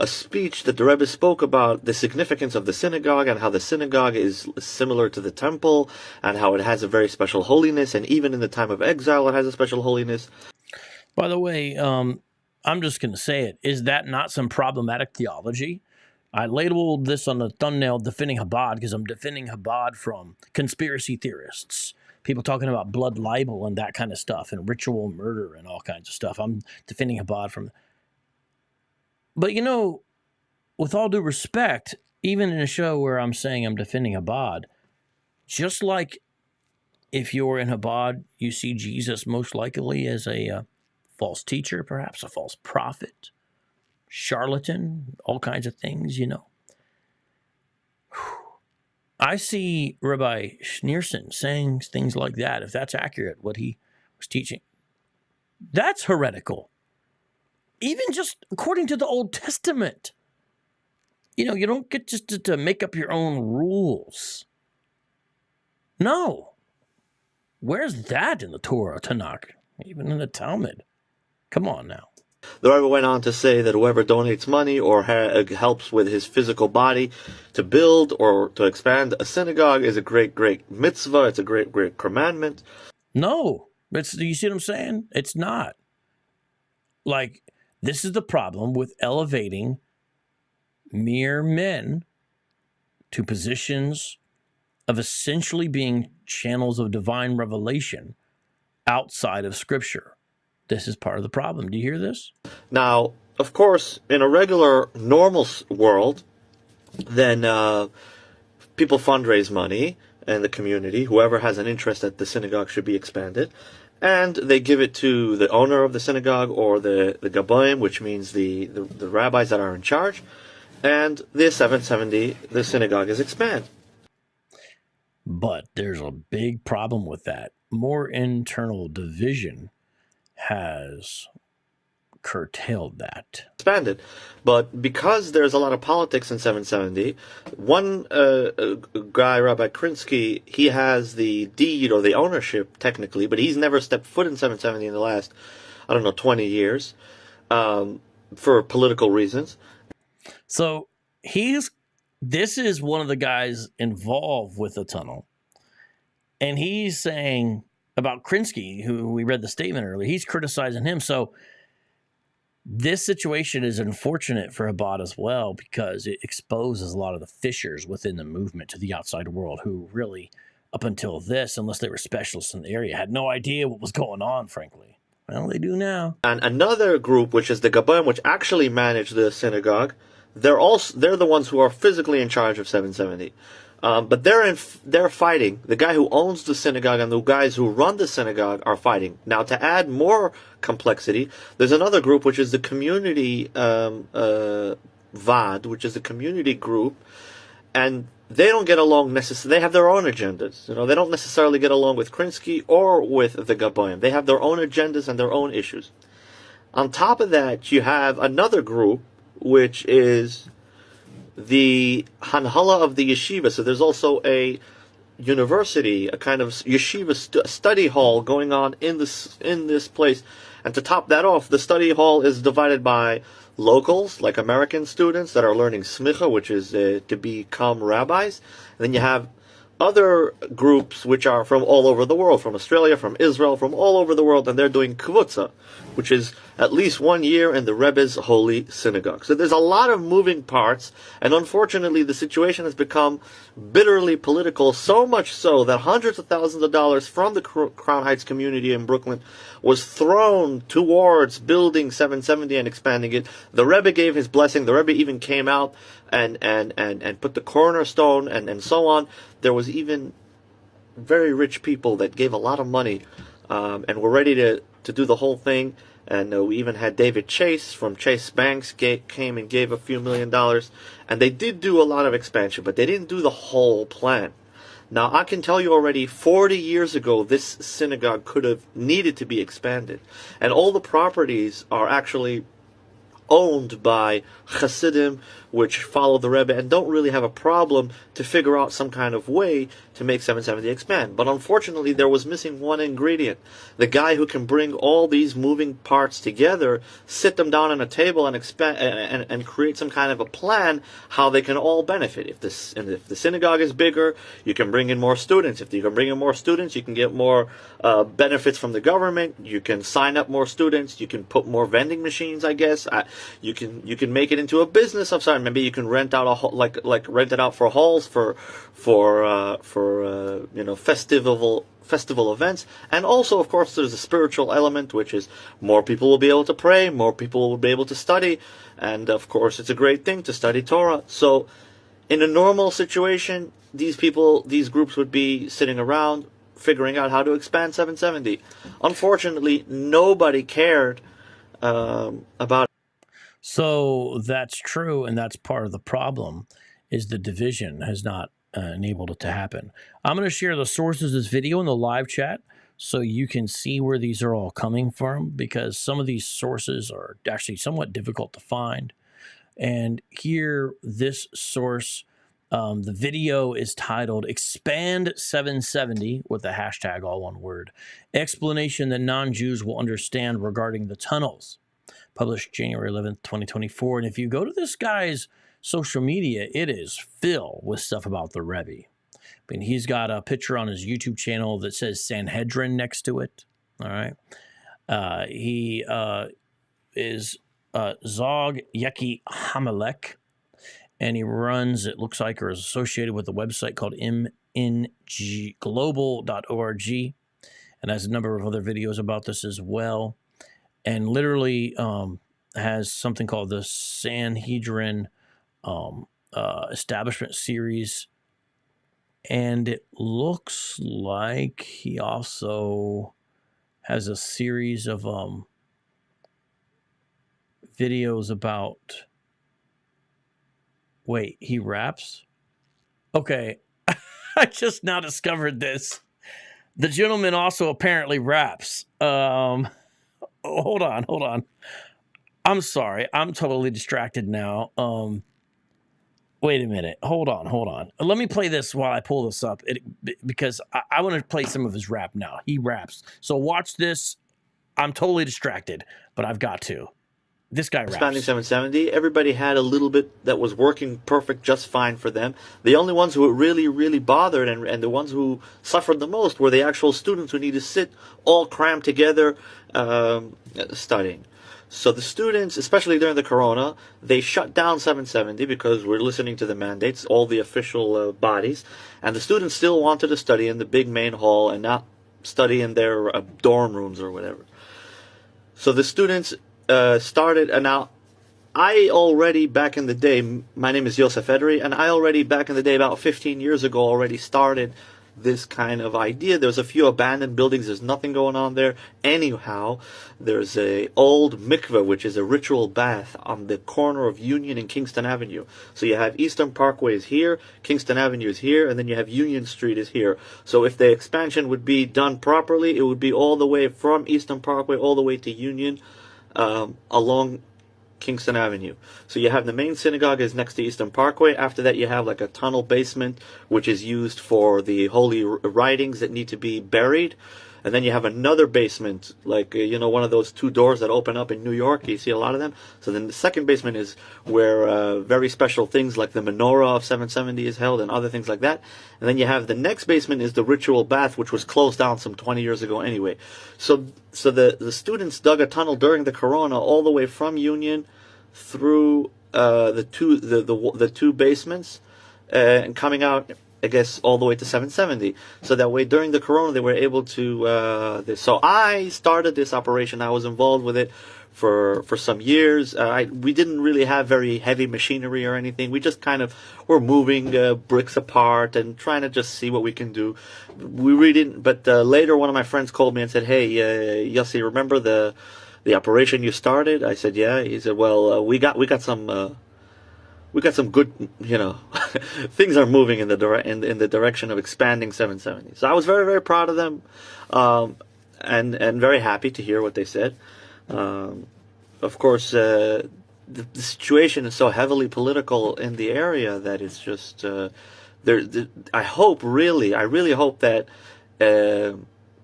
a speech that the Rebbe spoke about the significance of the synagogue and how the synagogue is similar to the temple and how it has a very special holiness, and even in the time of exile it has a special holiness. By the way, I'm just going to say it. Is that not some problematic theology? I labeled this on the thumbnail defending Chabad because I'm defending Chabad from conspiracy theorists, people talking about blood libel and that kind of stuff and ritual murder and all kinds of stuff. I'm defending Chabad from. But, you know, with all due respect, even in a show where I'm saying I'm defending Chabad, just like if you're in Chabad, you see Jesus most likely as a false teacher, perhaps a false prophet, charlatan, all kinds of things, you know. I see Rebbe Schneerson saying things like that, if that's accurate, what he was teaching. That's heretical. Even just according to the Old Testament. You know, you don't get just to make up your own rules. No. Where's that in the Torah, Tanakh, even in the Talmud? Come on now. The Rebbe went on to say that whoever donates money or helps with his physical body to build or to expand a synagogue is a great, great mitzvah. It's a great, great commandment. No. You see what I'm saying? It's not. Like, this is the problem with elevating mere men to positions of essentially being channels of divine revelation outside of Scripture. This is part of the problem. Do you hear this? Now, of course, in a regular, normal world, then people fundraise money in the community. Whoever has an interest that the synagogue should be expanded. And they give it to the owner of the synagogue or the Gaboim, which means the rabbis that are in charge. And the 770, the synagogue is expanded. But there's a big problem with that. More internal division has curtailed that. Expanded. But because there's a lot of politics in 770, one guy, Rabbi Krinsky, he has the deed or the ownership technically, but he's never stepped foot in 770 in the last, 20 years for political reasons. So this is one of the guys involved with the tunnel. And he's saying about Krinsky, who we read the statement earlier, he's criticizing him. So this situation is unfortunate for Chabad as well because it exposes a lot of the fissures within the movement to the outside world who really, up until this, unless they were specialists in the area, had no idea what was going on, frankly. Well, they do now. And another group, which is the Gaboim, which actually manage the synagogue, they're the ones who are physically in charge of 770. But they're fighting. The guy who owns the synagogue and the guys who run the synagogue are fighting. Now, to add more complexity, there's another group which is the community VAD, which is the community group, and they don't get along necessarily. They have their own agendas. They don't necessarily get along with Krinsky or with the Gaboim. They have their own agendas and their own issues. On top of that, you have another group, which is the Hanhala of the yeshiva. So there's also a university, a kind of yeshiva study hall going on in this place. And to top that off, the study hall is divided by locals, like American students that are learning smicha, which is to become rabbis. And then you have other groups which are from all over the world, from Australia, from Israel, from all over the world, and they're doing kvutza, which is at least 1 year in the Rebbes Holy Synagogue. So there's a lot of moving parts, and unfortunately the situation has become bitterly political, so much so that hundreds of thousands of dollars from the Crown Heights community in Brooklyn was thrown towards building 770 and expanding it. The Rebbe gave his blessing. The Rebbe even came out and put the cornerstone and so on. There was even very rich people that gave a lot of money and were ready to do the whole thing. And we even had David Chase from Chase Banks came and gave a few $1 million. And they did do a lot of expansion, but they didn't do the whole plan. Now, I can tell you already, 40 years ago, this synagogue could have needed to be expanded. And all the properties are actually owned by Chassidim which follow the Rebbe and don't really have a problem to figure out some kind of way to make 770 expand. But unfortunately, there was missing one ingredient. The guy who can bring all these moving parts together, sit them down on a table and expand and create some kind of a plan how they can all benefit. If the synagogue is bigger, you can bring in more students. If you can bring in more students, you can get more benefits from the government. You can sign up more students. You can put more vending machines, I guess. You can make it into a business of sorts. Maybe you can rent out rent it out for halls for festival events. And also, of course, there's a spiritual element, which is more people will be able to pray, more people will be able to study, and of course, it's a great thing to study Torah. So, in a normal situation, these groups would be sitting around figuring out how to expand 770. Unfortunately, nobody cared about. So that's true, and that's part of the problem, is the division has not enabled it to happen. I'm going to share the sources of this video in the live chat so you can see where these are all coming from, because some of these sources are actually somewhat difficult to find. And here, this source, the video is titled Expand 770 with the hashtag all one word, explanation that non-Jews will understand regarding the tunnels, published January 11th, 2024. And if you go to this guy's social media, it is filled with stuff about the Rebbe. I mean, he's got a picture on his YouTube channel that says Sanhedrin next to it. All right. He is Zog Yeki Hamelech, and he runs, it looks like, or is associated with a website called mngglobal.org, and has a number of other videos about this as well. And literally has something called the Sanhedrin Establishment Series. And it looks like he also has a series of videos about... Wait, he raps? Okay, I just now discovered this. The gentleman also apparently raps. Hold on. I'm sorry. I'm totally distracted now. Wait a minute. Hold on. Let me play this while I pull this up because I want to play some of his rap now. He raps. So watch this. I'm totally distracted, but I've got to. This guy raps. Expanding 770, everybody had a little bit that was working perfect just fine for them. The only ones who were really, really bothered and the ones who suffered the most were the actual students who need to sit all crammed together studying. So the students, especially during the corona, they shut down 770 because we're listening to the mandates, all the official bodies, and the students still wanted to study in the big main hall and not study in their dorm rooms or whatever. So the students started, and now I already back in the day, my name is Yosef Edry, and I already back in the day, about 15 years ago, already started this kind of idea. There's a few abandoned buildings, there's nothing going on there. Anyhow, there's a old mikveh, which is a ritual bath on the corner of Union and Kingston Avenue. So you have Eastern Parkway is here, Kingston Avenue is here, and then you have Union Street is here. So if the expansion would be done properly, it would be all the way from Eastern Parkway all the way to Union, along Kingston Avenue. So you have the main synagogue is next to Eastern Parkway. After that, you have like a tunnel basement, which is used for the holy writings that need to be buried. And then you have another basement, like, one of those two doors that open up in New York. You see a lot of them. So then the second basement is where very special things like the menorah of 770 is held and other things like that. And then you have the next basement is the ritual bath, which was closed down some 20 years ago anyway. So the students dug a tunnel during the corona all the way from Union through the two basements and coming out, I guess, all the way to 770. So that way, during the corona, they were able to... So I started this operation. I was involved with it for some years. We didn't really have very heavy machinery or anything. We just kind of were moving bricks apart and trying to just see what we can do. We really didn't... But later, one of my friends called me and said, "Hey, Yossi, remember the operation you started?" I said, "Yeah." He said, "Well, we got some... we got some good, things are moving in the direction of expanding 770. So I was very, very proud of them, and very happy to hear what they said. Of course, the situation is so heavily political in the area that it's just I really hope that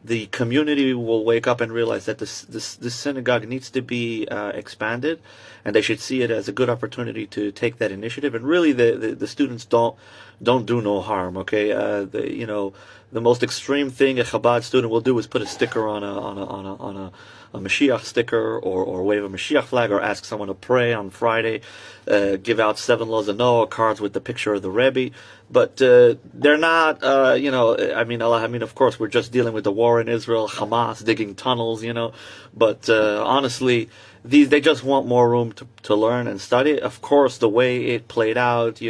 the community will wake up and realize that this synagogue needs to be expanded, and they should see it as a good opportunity to take that initiative. And really, the students don't do no harm. Okay, the most extreme thing a Chabad student will do is put a sticker on a Moshiach sticker, or wave a Moshiach flag, or ask someone to pray on Friday, give out 7 laws of Noah cards with the picture of the Rebbe. But they're not, of course, we're just dealing with the war in Israel, Hamas digging tunnels, But honestly, they just want more room to learn and study. Of course, the way it played out,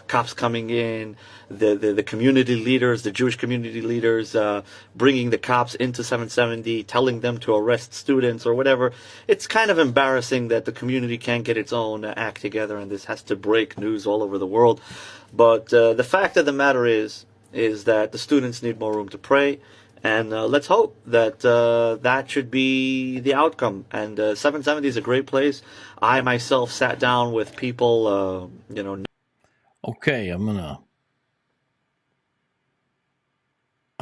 cops coming in, the community leaders, the Jewish community leaders, bringing the cops into 770, telling them to arrest students or whatever. It's kind of embarrassing that the community can't get its own act together, and this has to break news all over the world. But the fact of the matter is that the students need more room to pray, and let's hope that that should be the outcome. And 770 is a great place. I myself sat down with people, Okay,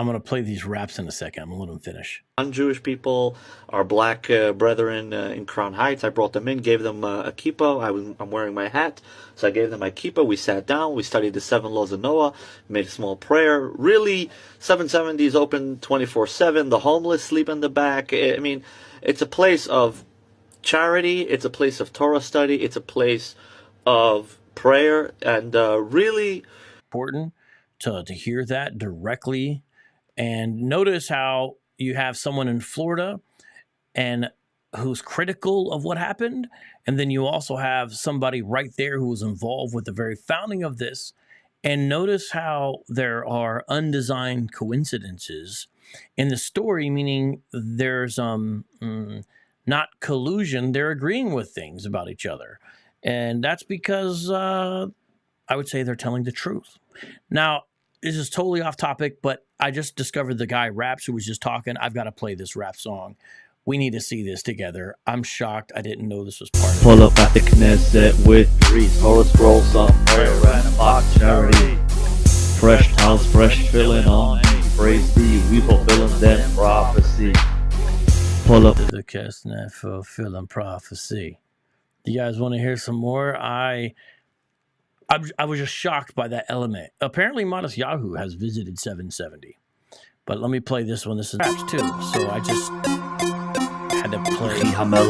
I'm gonna play these raps in a second. I'm gonna let them finish. Non-Jewish people, our black brethren in Crown Heights. I brought them in, gave them a kippah. I'm wearing my hat, so I gave them my kippah. We sat down, we studied the 7 laws of Noah, made a small prayer. Really, 770 is open 24/7. The homeless sleep in the back. I mean, it's a place of charity. It's a place of Torah study. It's a place of prayer, and really important to hear that directly. And notice how you have someone in Florida and who's critical of what happened, and then you also have somebody right there who was involved with the very founding of this. And notice how there are undesigned coincidences in the story, meaning there's not collusion, they're agreeing with things about each other. And that's because I would say they're telling the truth. Now, this is totally off topic, but I just discovered the guy Raps who was just talking. I've got to play this rap song. We need to see this together. I'm shocked. I didn't know this was part of it. Pull up at the Knesset with 3 Torah scrolls somewhere and a box charity. Fresh towels, fresh filling on. Praise thee, we fulfilling that prophecy. Pull up The Knesset fulfilling prophecy. Do you guys want to hear some more? I was just shocked by that element. Apparently, Modest Yahoo has visited 770. But let me play this one. This is raps too. So I just had to play some of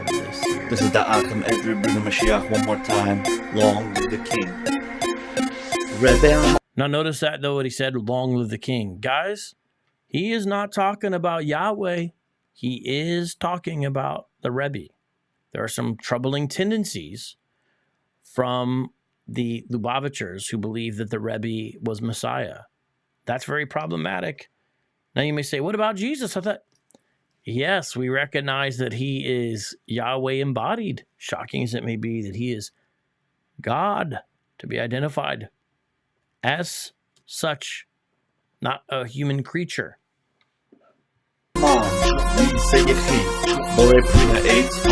this here. This is the Akim Edri, bring the Moshiach one more time. Long live the king. Rebbe. Now notice that though what he said, long live the king. Guys, he is not talking about Yahweh. He is talking about the Rebbe. There are some troubling tendencies from the Lubavitchers who believe that the Rebbe was Messiah. That's very problematic. Now you may say, what about Jesus? I thought, yes, we recognize that he is Yahweh embodied. Shocking as it may be that he is God to be identified as such, not a human creature. From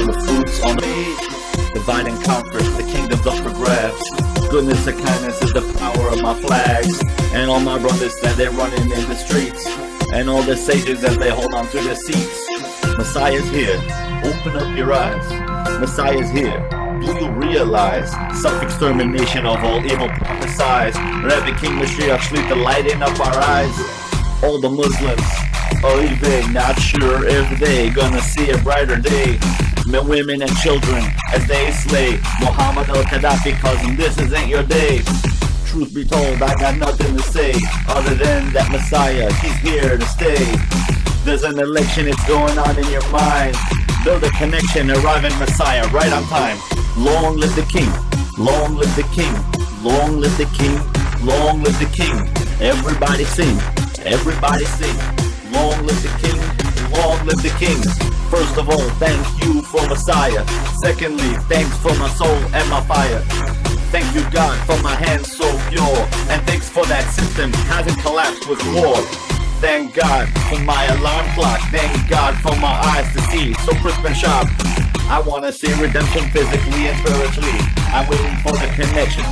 the fruits on the page. Divide and conquer, the kingdom's up for grabs. Goodness and kindness is the power of my flags. And all my brothers that they're running in the streets. And all the sages as they hold on to their seats. Messiah's here, open up your eyes. Messiah's here, do you realize? Self-extermination of all evil prophesies. Rebbe King Moshiach sleep the lighting up our eyes. All the Muslims, not sure if they gonna see a brighter day. Men, women, and children as they slay Muhammad al-Qaddafi, cousin, this isn't your day. Truth be told, I got nothing to say other than that Messiah, he's here to stay. There's an election, it's going on in your mind. Build a connection, arriving Messiah right on time. Long live the king, long live the king, long live the king, long live the king. Everybody sing, everybody sing. Long live the king, long live the king. First of all, thank you for Messiah. Secondly, thanks for my soul and my fire. Thank you, God, for my hands so pure. And thanks for that system hasn't collapsed with war. Thank God for my alarm clock. Thank God for my eyes to see so crisp and sharp. I wanna see redemption physically and spiritually. I'm waiting for the connection.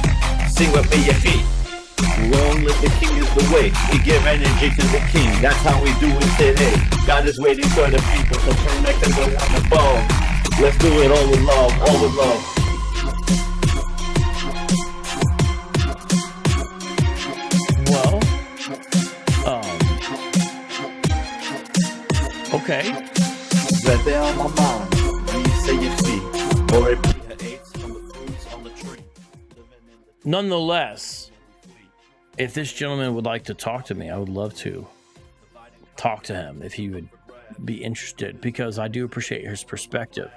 Sing with me, your feet. Long live the king is the way. We give energy to the king. That's how we do it today. God is waiting for the people to connect and go on the ball. Let's do it all with love, all with love. Well, okay. Right there on my mind. When you say you see, or it be her eights from the fruits on the tree. Nonetheless, if this gentleman would like to talk to me, I would love to talk to him if he would be interested, because I do appreciate his perspective.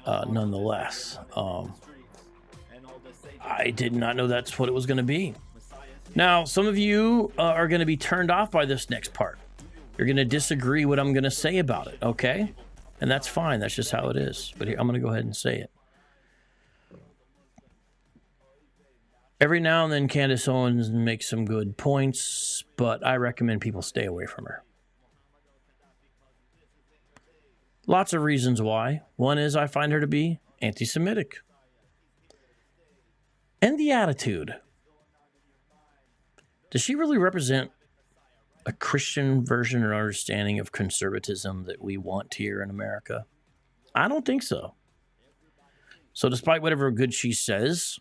Nonetheless, I did not know that's what it was going to be. Now, some of you are going to be turned off by this next part. You're going to disagree what I'm going to say about it, okay? And that's fine. That's just how it is. But here, I'm going to go ahead and say it. Every now and then, Candace Owens makes some good points, but I recommend people stay away from her. Lots of reasons why. One is I find her to be anti-Semitic. And the attitude. Does she really represent a Christian version or understanding of conservatism that we want here in America? I don't think so. So despite whatever good she says,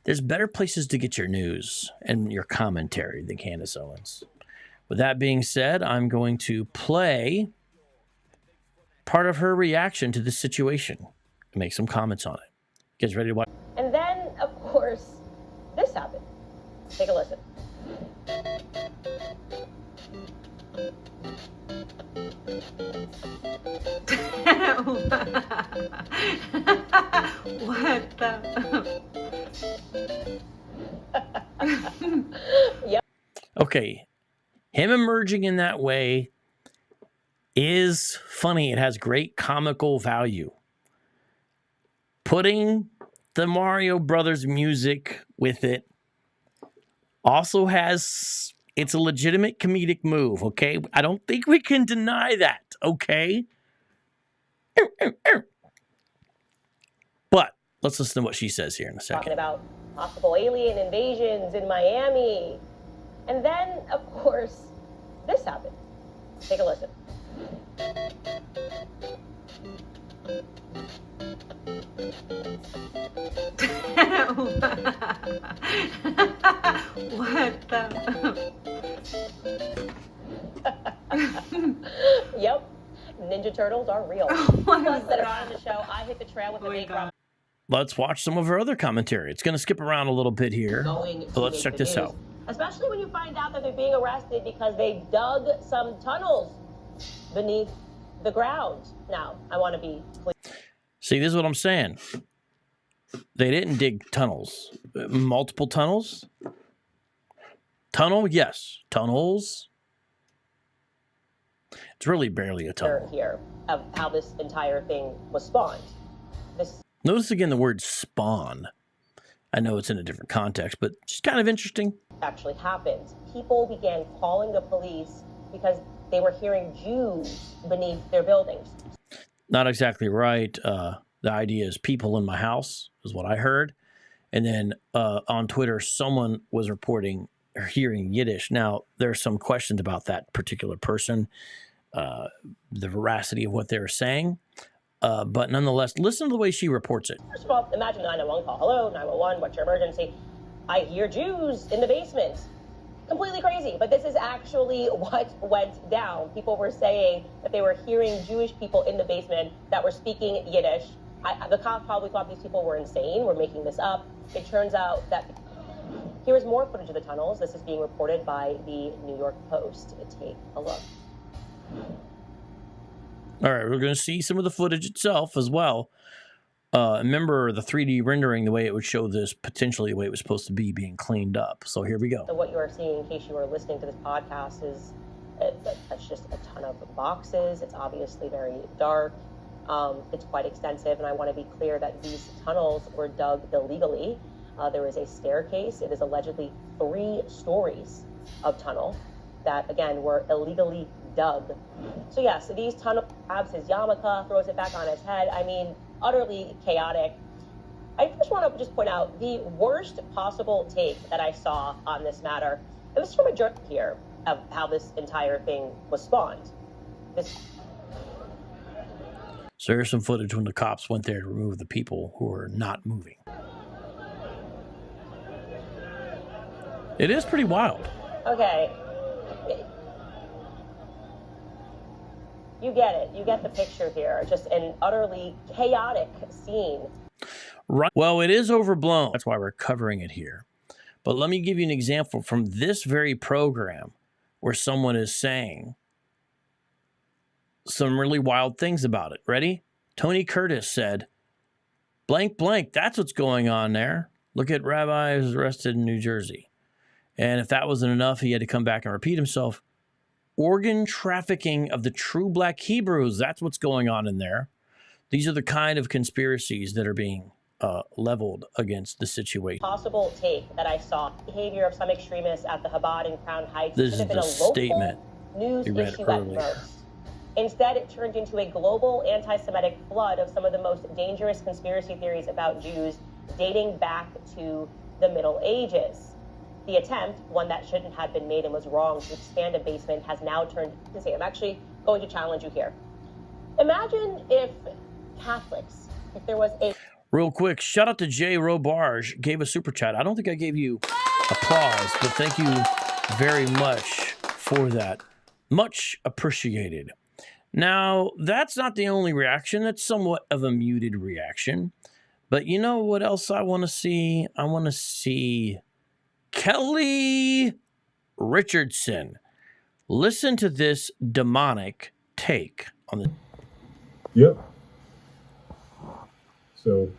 there's better places to get your news and your commentary than Candace Owens. With that being said, I'm going to play part of her reaction to this situation and make some comments on it. You guys ready to watch? And then, of course, this happened. Take a listen. What the? Yep. Okay. Him emerging in that way is funny. It has great comical value. Putting the Mario Brothers music with it also has, it's a legitimate comedic move, okay? I don't think we can deny that, okay? But let's listen to what she says here in a second. Talking about possible alien invasions in Miami. And then, of course, this happened. Take a listen. What the? Yep. Ninja Turtles are real. What Plus, is that that? around the show, I hit the trail with Oh the my big God. Let's watch some of her other commentary. It's going to skip around a little bit here, but let's check this out. Especially when you find out that they're being arrested because they dug some tunnels beneath the ground. Now, I want to be clear. See, this is what I'm saying. They didn't dig tunnels. Multiple tunnels? Tunnel? Yes. Tunnels? It's really barely a tunnel. Here of how this entire thing was spawned. This Notice again the word spawn. I know it's in a different context, but just kind of interesting. actually happened. People began calling the police because they were hearing Jews beneath their buildings. Not exactly right. The idea is people in my house is what I heard. And then on Twitter, someone was reporting or hearing Yiddish. Now, there's some questions about that particular person, the veracity of what they were saying. But nonetheless, listen to the way she reports it. First of all, imagine 911 call. Hello, 911, what's your emergency? I hear Jews in the basement. Completely crazy, but this is actually what went down. People were saying that they were hearing Jewish people in the basement that were speaking Yiddish. The cops probably thought these people were insane, were making this up. It turns out that here is more footage of the tunnels. This is being reported by the New York Post. Take a look. All right, we're going to see some of the footage itself as well. Remember the 3D rendering, the way it would show this potentially the way it was supposed to be being cleaned up. So here we go. So what you are seeing, in case you are listening to this podcast, is that's just a ton of boxes. It's obviously very dark. It's quite extensive, and I want to be clear that these tunnels were dug illegally. There is a staircase. It is allegedly 3 stories of tunnel that, again, were illegally dug. So yes, these tunnels, grabs his yarmulke, throws it back on his head. I mean, utterly chaotic. I first want to just point out the worst possible take that I saw on this matter. It was from a journalist here of how this entire thing was spawned. So here's some footage when the cops went there to remove the people who were not moving. It is pretty wild. Okay. You get it. You get the picture here. Just an utterly chaotic scene. Right. Well, it is overblown. That's why we're covering it here. But let me give you an example from this very program where someone is saying some really wild things about it. Ready? Tony Curtis said, blank, blank, that's what's going on there. Look at rabbis arrested in New Jersey. And if that wasn't enough, he had to come back and repeat himself. Organ trafficking of the true black Hebrews, that's what's going on in there. These are the kind of conspiracies that are being leveled against the situation. Possible take that I saw, behavior of some extremists at the Chabad in Crown Heights. This is the statement news you read issue earlier. at most. Instead, it turned into a global anti-Semitic flood of some of the most dangerous conspiracy theories about Jews dating back to the Middle Ages. The attempt, one that shouldn't have been made and was wrong, to expand a basement has now turned to say, I'm actually going to challenge you here. Imagine if Catholics, if there was a... Real quick, shout out to Jay Robarge, gave a super chat. I don't think I gave you applause, but thank you very much for that. Much appreciated. Now, that's not the only reaction. That's somewhat of a muted reaction. But you know what else I want to see? I want to see Kelly Richardson. Listen to this demonic take on the... Yep. So...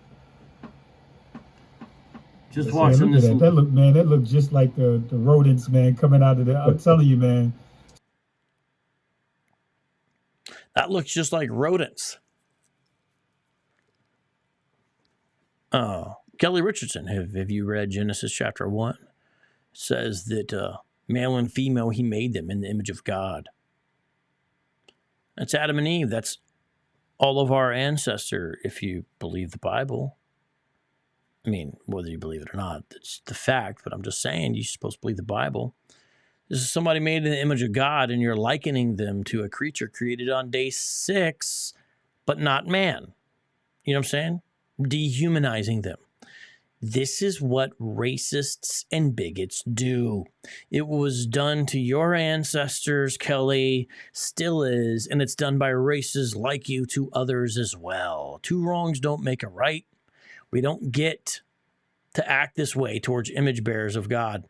Just man, watching look this. at that. That looked just like the rodents, man, coming out of there. I'm telling you, man. That looks just like rodents. Kelly Richardson, have you read Genesis chapter 1? It says that male and female, he made them in the image of God. That's Adam and Eve. That's all of our ancestors, if you believe the Bible. I mean, whether you believe it or not, it's the fact, but I'm just saying you're supposed to believe the Bible. This is somebody made in the image of God, and you're likening them to a creature created on day 6, but not man. You know what I'm saying? Dehumanizing them. This is what racists and bigots do. It was done to your ancestors, Kelly, still is, and it's done by races like you to others as well. 2 wrongs don't make a right. We don't get to act this way towards image bearers of God.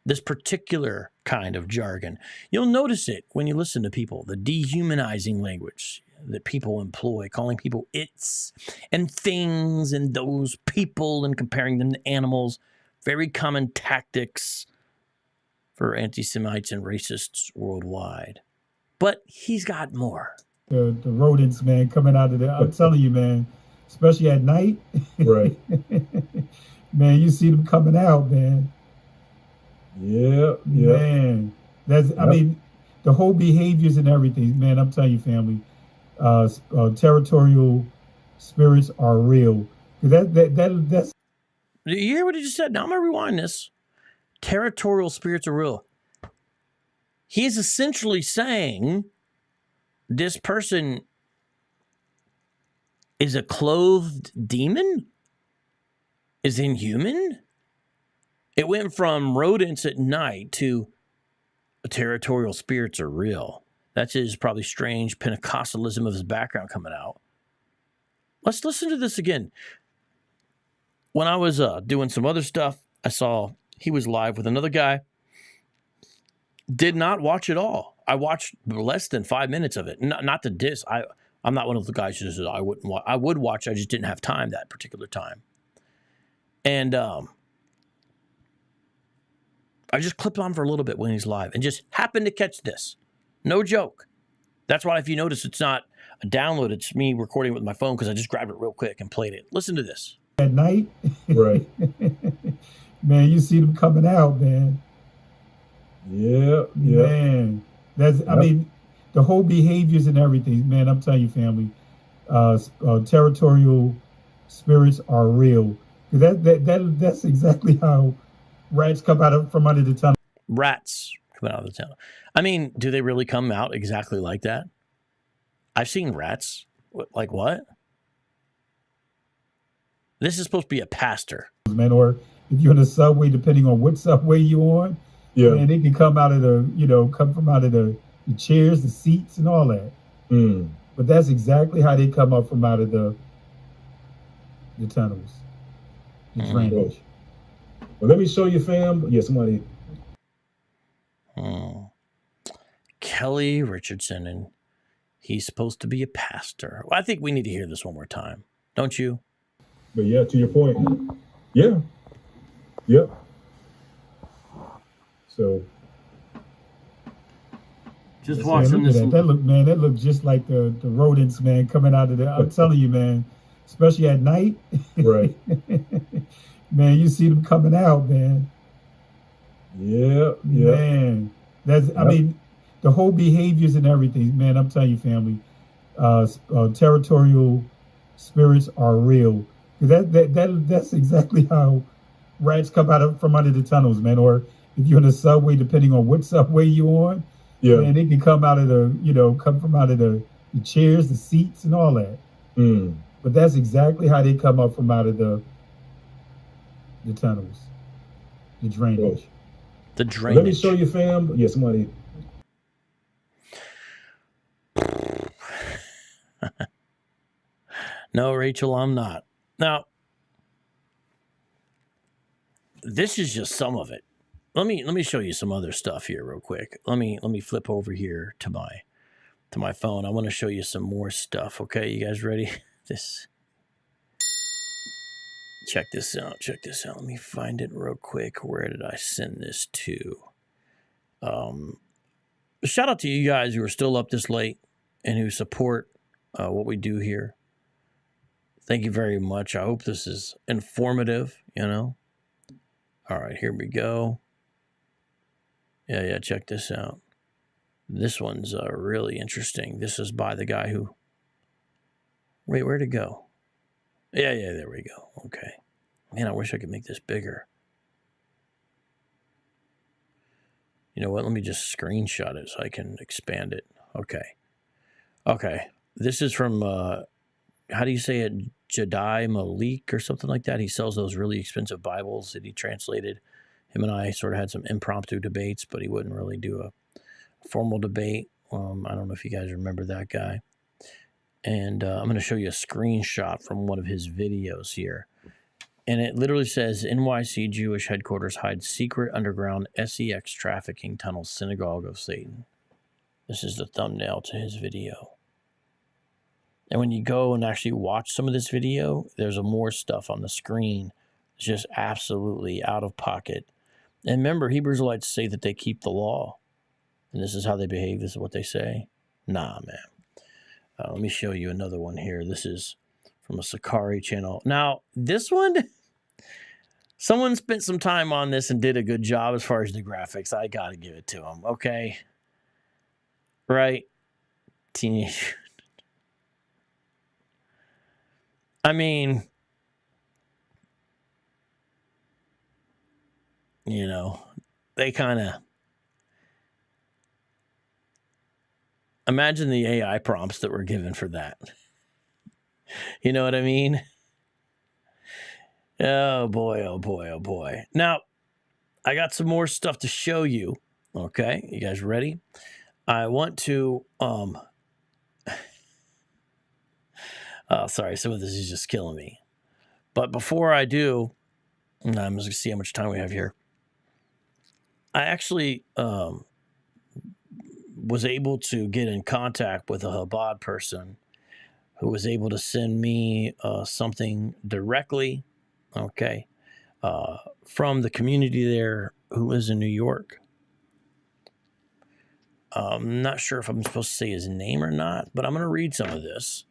This particular kind of jargon. You'll notice it when you listen to people, the dehumanizing language that people employ, calling people its and things and those people and comparing them to animals. Very common tactics for anti-Semites and racists worldwide. But he's got more. The rodents, man, coming out of there. I'm telling you, man. Especially at night. Right. Man, you see them coming out, man. Yeah. Man. That's I mean, the whole behaviors and everything, man, I'm telling you, family. Territorial spirits are real. That's You hear what he just said? Now I'm gonna rewind this. Territorial spirits are real. He's essentially saying this person is a clothed demon? Is inhuman? It went from rodents at night to territorial spirits are real. That's his probably strange Pentecostalism of his background coming out. Let's listen to this again. When I was doing some other stuff, I saw he was live with another guy. Did not watch it all. I watched less than 5 minutes of it. Not to diss. I'm not one of the guys who says I wouldn't watch. I would watch. I just didn't have time that particular time. And I just clipped on for a little bit when he's live and just happened to catch this. No joke. That's why if you notice it's not a download, it's me recording with my phone because I just grabbed it real quick and played it. Listen to this. at night. Right. Man, you see them coming out, man. Yeah. Man, I mean, the whole behaviors and everything, man. I'm telling you, family. Territorial spirits are real. That's exactly how rats come out from under the tunnel. Rats come out of the tunnel. I mean, do they really come out exactly like that? I've seen rats. Like what? This is supposed to be a pastor. Man, or if you're in a subway, depending on what subway you're on, man, they can come out of come from out of the chairs, the seats, and all that. But that's exactly how they come up from out of the tunnels, the drainage. Well, let me show you, fam. Yeah, somebody. Kelly Richardson, and he's supposed to be a pastor. Well, I think we need to hear this one more time, don't you? But yeah, to your point. Yeah. Yep. So. Just watching this. That looked just like the rodents, man, coming out of there. I'm telling you, man, especially at night. Right. Man, you see them coming out, man. Yeah. Man, I mean, the whole behaviors and everything, man. I'm telling you, family. Territorial spirits are real. That's exactly how rats come out from under the tunnels, man. Or if you're in a subway, depending on what subway you're on, man, they can come out of come from out of the chairs, the seats, and all that. But that's exactly how they come up from out of the tunnels, the drainage. The drainage. Let me show you, fam. Yeah, somebody. No, Rachel, I'm not. Now, this is just some of it. Let me show you some other stuff here real quick. Let me flip over here to my phone. I want to show you some more stuff. Okay, you guys ready? Check this out. Let me find it real quick. Where did I send this to? Shout out to you guys who are still up this late and who support what we do here. Thank you very much. I hope this is informative, All right, here we go. Yeah, check this out. This one's really interesting. This is by the guy who... Wait, where'd it go? Yeah, there we go. Okay. Man, I wish I could make this bigger. You know what? Let me just screenshot it so I can expand it. Okay. This is from... how do you say it? Jedi Malik or something like that. He sells those really expensive Bibles that he translated. Him and I sort of had some impromptu debates, but he wouldn't really do a formal debate. I don't know if you guys remember that guy. And I'm going to show you a screenshot from one of his videos here. And it literally says, NYC Jewish headquarters hides secret underground SEX trafficking tunnel synagogue of Satan. This is the thumbnail to his video. And when you go and actually watch some of this video, there's more stuff on the screen. It's just absolutely out of pocket. And remember, Hebrew Israelites say that they keep the law. And this is how they behave. This is what they say. Nah, man. Let me show you another one here. This is from a Sakari channel. Now, this one, someone spent some time on this and did a good job as far as the graphics. I got to give it to them. Okay. Right? Teenage... I mean, they kind of imagine the AI prompts that were given for that. You know what I mean? Oh boy. Now, I got some more stuff to show you. Okay, you guys ready? I want to, sorry, some of this is just killing me. But before I do, I'm just going to see how much time we have here. I actually was able to get in contact with a Chabad person who was able to send me something directly, from the community there who lives in New York. I'm not sure if I'm supposed to say his name or not, but I'm going to read some of this.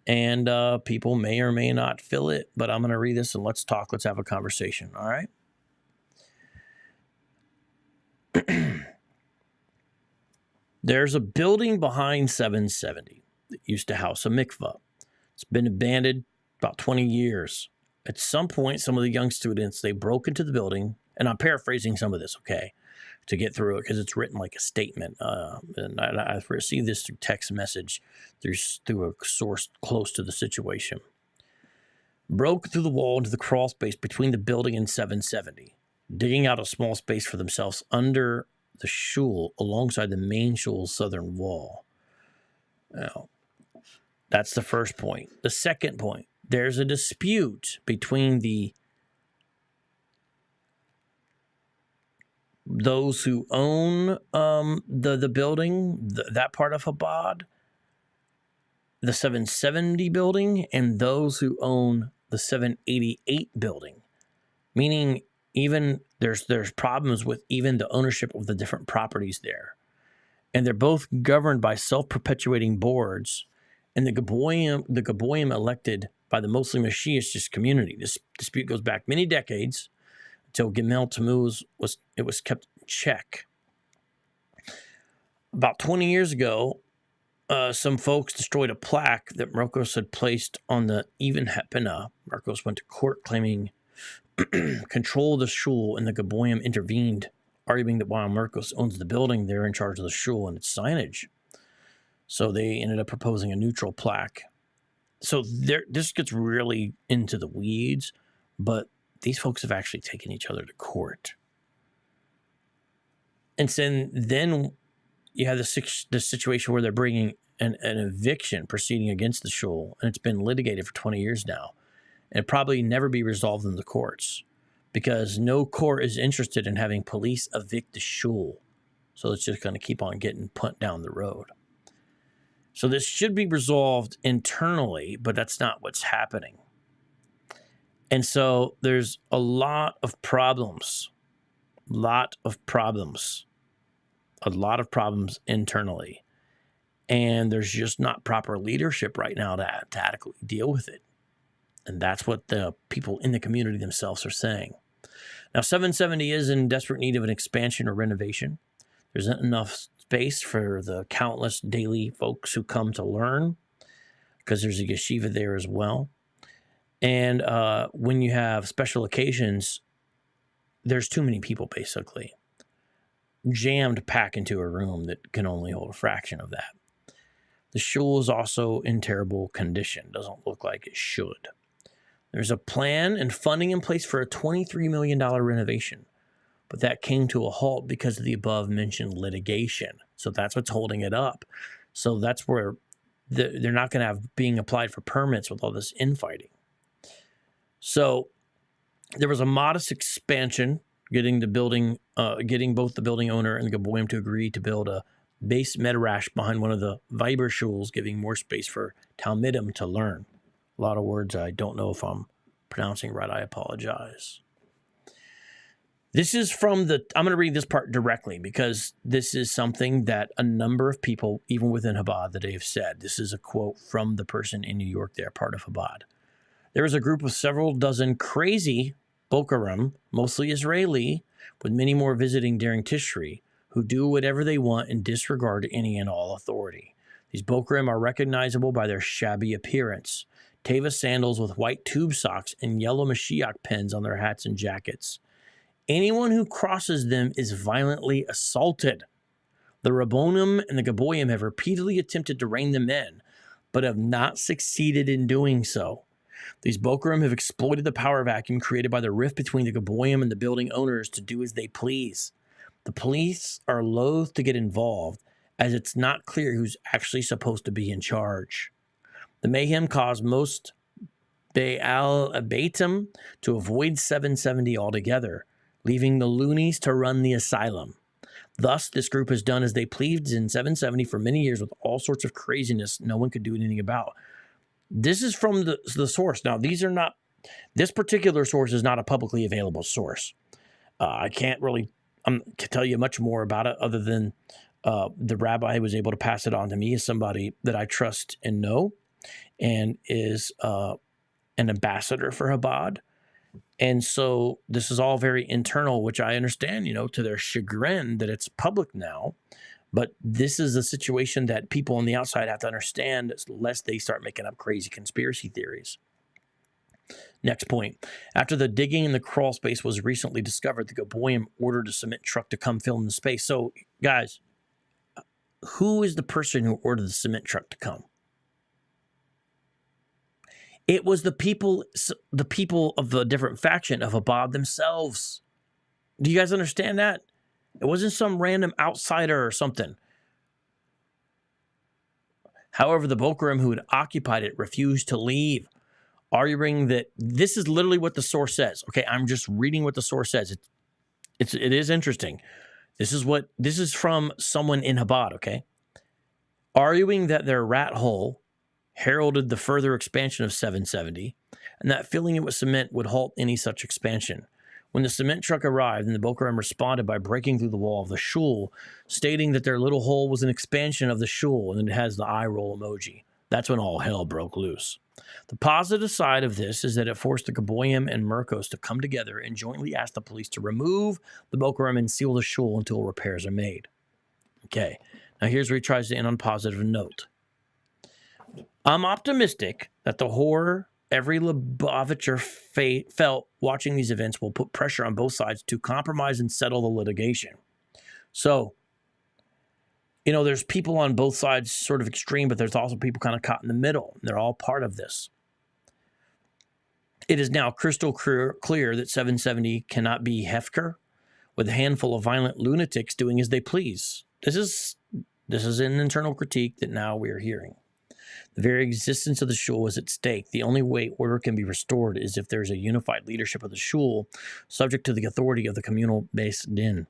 And people may or may not fill it, but I'm going to read this and let's talk. Let's have a conversation. All right. There's a building behind 770 that used to house a mikvah. It's been abandoned about 20 years. At some point, some of the young students, they broke into the building, and I'm paraphrasing some of this, okay, to get through it because it's written like a statement. And I received this through text message through a source close to the situation. Broke through the wall into the crawl space between the building and 770, digging out a small space for themselves under the shul alongside the main shul's southern wall. Now, that's the first point. The second point, there's a dispute between those who own the building, that part of Chabad, the 770 building, and those who own the 788 building. Meaning, even there's problems with even the ownership of the different properties there. And they're both governed by self-perpetuating boards, and the Gaboyim elected by the mostly Moshiach community. This dispute goes back many decades until Gimel Tammuz was kept in check. About 20 years ago, some folks destroyed a plaque that Marcos had placed on the Even Hepena. Marcos went to court claiming control of the shul, and the Gaboyim intervened, arguing that while Marcos owns the building, they're in charge of the shul and its signage. So they ended up proposing a neutral plaque. So this gets really into the weeds, but these folks have actually taken each other to court. And then you have the situation where they're bringing an eviction proceeding against the shul, and it's been litigated for 20 years now. And it'll probably never be resolved in the courts because no court is interested in having police evict the shul. So it's just going to keep on getting punt down the road. So this should be resolved internally, but that's not what's happening. And so there's a lot of problems internally. And there's just not proper leadership right now to adequately deal with it. And that's what the people in the community themselves are saying. Now, 770 is in desperate need of an expansion or renovation. There isn't enough space for the countless daily folks who come to learn, because there's a yeshiva there as well. And when you have special occasions, there's too many people basically jammed packed into a room that can only hold a fraction of that. The shul is also in terrible condition. Doesn't look like it should. There's a plan and funding in place for a $23 million renovation, but that came to a halt because of the above-mentioned litigation. So that's what's holding it up. So that's where they're not going to have being applied for permits with all this infighting. So there was a modest expansion, getting both the building owner and the Gaboyim to agree to build a base medrash behind one of the Viber shuls, giving more space for Talmidim to learn. A lot of words I don't know if I'm pronouncing right. I apologize. This is from I'm going to read this part directly because this is something that a number of people, even within Chabad, that they've said. This is a quote from the person in New York there, part of Chabad. There is a group of several dozen crazy Bokarim, mostly Israeli, with many more visiting during Tishri, who do whatever they want and disregard any and all authority. These Bokarim are recognizable by their shabby appearance. Teva sandals with white tube socks and yellow Moshiach pens on their hats and jackets. Anyone who crosses them is violently assaulted. The Rabbonim and the Gaboyim have repeatedly attempted to rein them in, but have not succeeded in doing so. These Bokarim have exploited the power vacuum created by the rift between the Gaboyim and the building owners to do as they please. The police are loath to get involved, as it's not clear who's actually supposed to be in charge. The mayhem caused most Be'al Abatim to avoid 770 altogether, leaving the loonies to run the asylum. Thus, this group has done as they pleased in 770 for many years with all sorts of craziness no one could do anything about. This is from the source. Now, this particular source is not a publicly available source. I can't really tell you much more about it other than the rabbi was able to pass it on to me as somebody that I trust and know and is an ambassador for Chabad. And so this is all very internal, which I understand, to their chagrin that it's public now. But this is a situation that people on the outside have to understand, lest they start making up crazy conspiracy theories. Next point. After the digging in the crawl space was recently discovered, the Goboyim ordered a cement truck to come fill in the space. So, guys, who is the person who ordered the cement truck to come? It was the people of the different faction of Chabad themselves. Do you guys understand that? It wasn't some random outsider or something. However, the Bokarim who had occupied it refused to leave, arguing that this is literally what the source says. Okay, I'm just reading what the source says. It is interesting. This is from someone in Chabad, okay? Arguing that their rat hole heralded the further expansion of 770, and that filling it with cement would halt any such expansion. When the cement truck arrived, and the Bokarim responded by breaking through the wall of the shul, stating that their little hole was an expansion of the shul, and it has the eye roll emoji. That's when all hell broke loose. The positive side of this is that it forced the Goboyim and Merkos to come together and jointly ask the police to remove the Bokarim and seal the shul until repairs are made. Okay, now here's where he tries to end on a positive note. I'm optimistic that the horror every Lubavitcher felt watching these events will put pressure on both sides to compromise and settle the litigation. So, there's people on both sides sort of extreme, but there's also people kind of caught in the middle. They're all part of this. It is now crystal clear that 770 cannot be Hefker with a handful of violent lunatics doing as they please. This is an internal critique that now we're hearing. The very existence of the shul is at stake. The only way order can be restored is if there's a unified leadership of the shul, subject to the authority of the communal based din.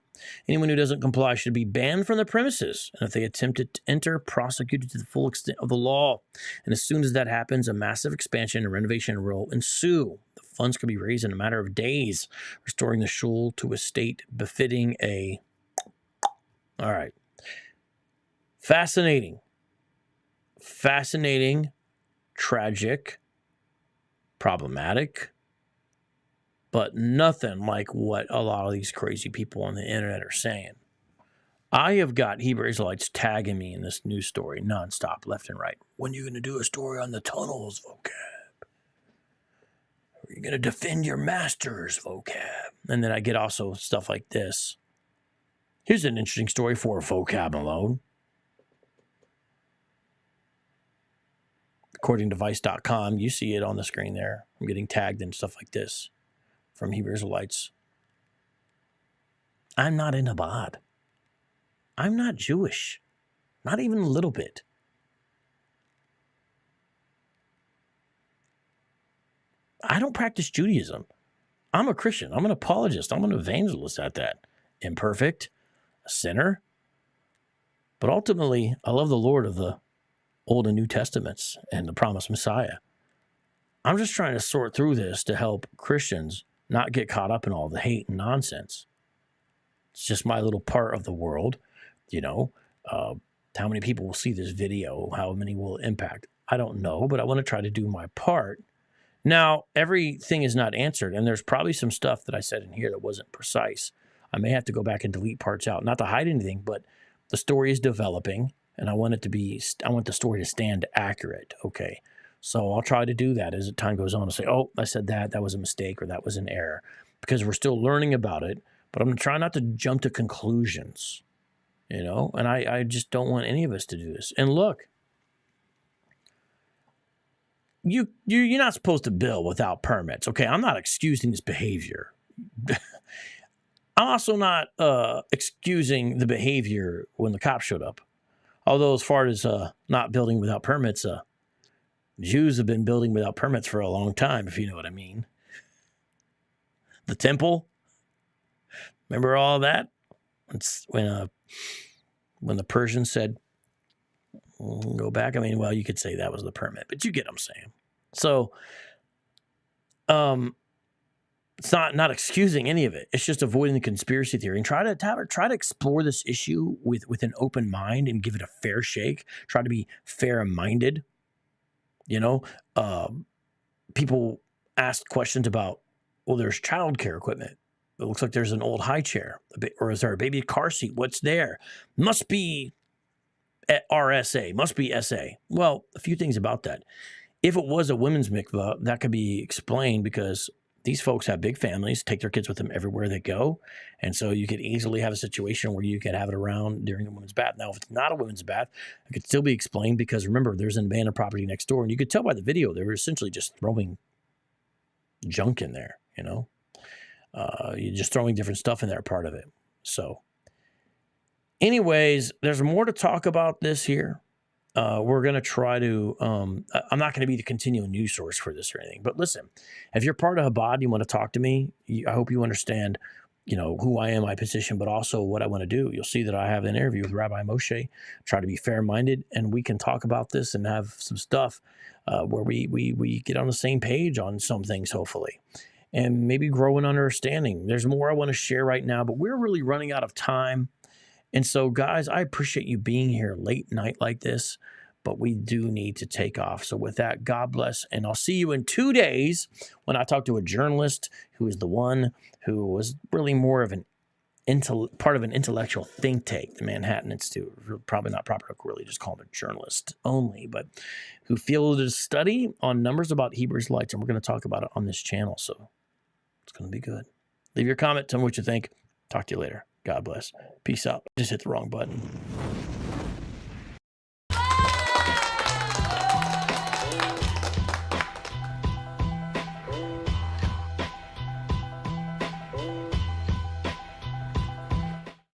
Anyone who doesn't comply should be banned from the premises, and if they attempt to enter, prosecuted to the full extent of the law. And as soon as that happens, a massive expansion and renovation will ensue. The funds could be raised in a matter of days, restoring the shul to a state befitting a... All right. Fascinating, tragic, problematic, but nothing like what a lot of these crazy people on the internet are saying. I have got Hebrew Israelites tagging me in this news story nonstop, left and right. When are you going to do a story on the tunnels, Vocab? Are you going to defend your masters, Vocab? And then I get also stuff like this. Here's an interesting story for Vocab Malone. According to Vice.com, you see it on the screen there. I'm getting tagged and stuff like this from Hebrew Israelites. I'm not in Chabad. I'm not Jewish. Not even a little bit. I don't practice Judaism. I'm a Christian. I'm an apologist. I'm an evangelist at that. Imperfect. A sinner. But ultimately, I love the Lord of the Old and New Testaments and the promised Messiah. I'm just trying to sort through this to help Christians not get caught up in all the hate and nonsense. It's just my little part of the world. How many people will see this video? How many will it impact? I don't know, but I want to try to do my part. Now, everything is not answered, and there's probably some stuff that I said in here that wasn't precise. I may have to go back and delete parts out, not to hide anything, but the story is developing. And I want the story to stand accurate. Okay. So I'll try to do that as time goes on and say, oh, I said that was a mistake or that was an error, because we're still learning about it, but I'm going to try not to jump to conclusions, and I just don't want any of us to do this. And look, you're not supposed to build without permits. Okay. I'm not excusing this behavior. I'm also not excusing the behavior when the cops showed up. Although as far as not building without permits, Jews have been building without permits for a long time, if you know what I mean. The temple, remember all that? When the Persians said, go back. I mean, well, you could say that was the permit, but you get what I'm saying. So, it's not excusing any of it. It's just avoiding the conspiracy theory and try to explore this issue with an open mind and give it a fair shake. Try to be fair-minded. People ask questions about, well, there's childcare equipment. It looks like there's an old high chair. Or is there a baby car seat? What's there? Must be RSA. Must be SA. Well, a few things about that. If it was a women's mikvah, that could be explained because these folks have big families, take their kids with them everywhere they go. And so you could easily have a situation where you could have it around during the women's bath. Now, if it's not a women's bath, it could still be explained because remember, there's an abandoned property next door. And you could tell by the video, they were essentially just throwing junk in there, you know. You're just throwing different stuff in there, part of it. So anyways, there's more to talk about this here. We're going to try to, I'm not going to be the continual news source for this or anything, but listen, if you're part of Chabad, you want to talk to me, I hope you understand, you know, who I am, my position, but also what I want to do. You'll see that I have an interview with Rabbi Moshe, try to be fair-minded, and we can talk about this and have some stuff where we get on the same page on some things, hopefully, and maybe grow an understanding. There's more I want to share right now, but we're really running out of time. And so, guys, I appreciate you being here late night like this, but we do need to take off. So with that, God bless, and I'll see you in 2 days when I talk to a journalist who is the one who was really more of an part of an intellectual think tank, the Manhattan Institute. Probably not proper to really just call him a journalist only, but who fielded a study on numbers about Hebrew Israelites, and we're going to talk about it on this channel. So it's going to be good. Leave your comment. Tell me what you think. Talk to you later. God bless. Peace out. Just hit the wrong button.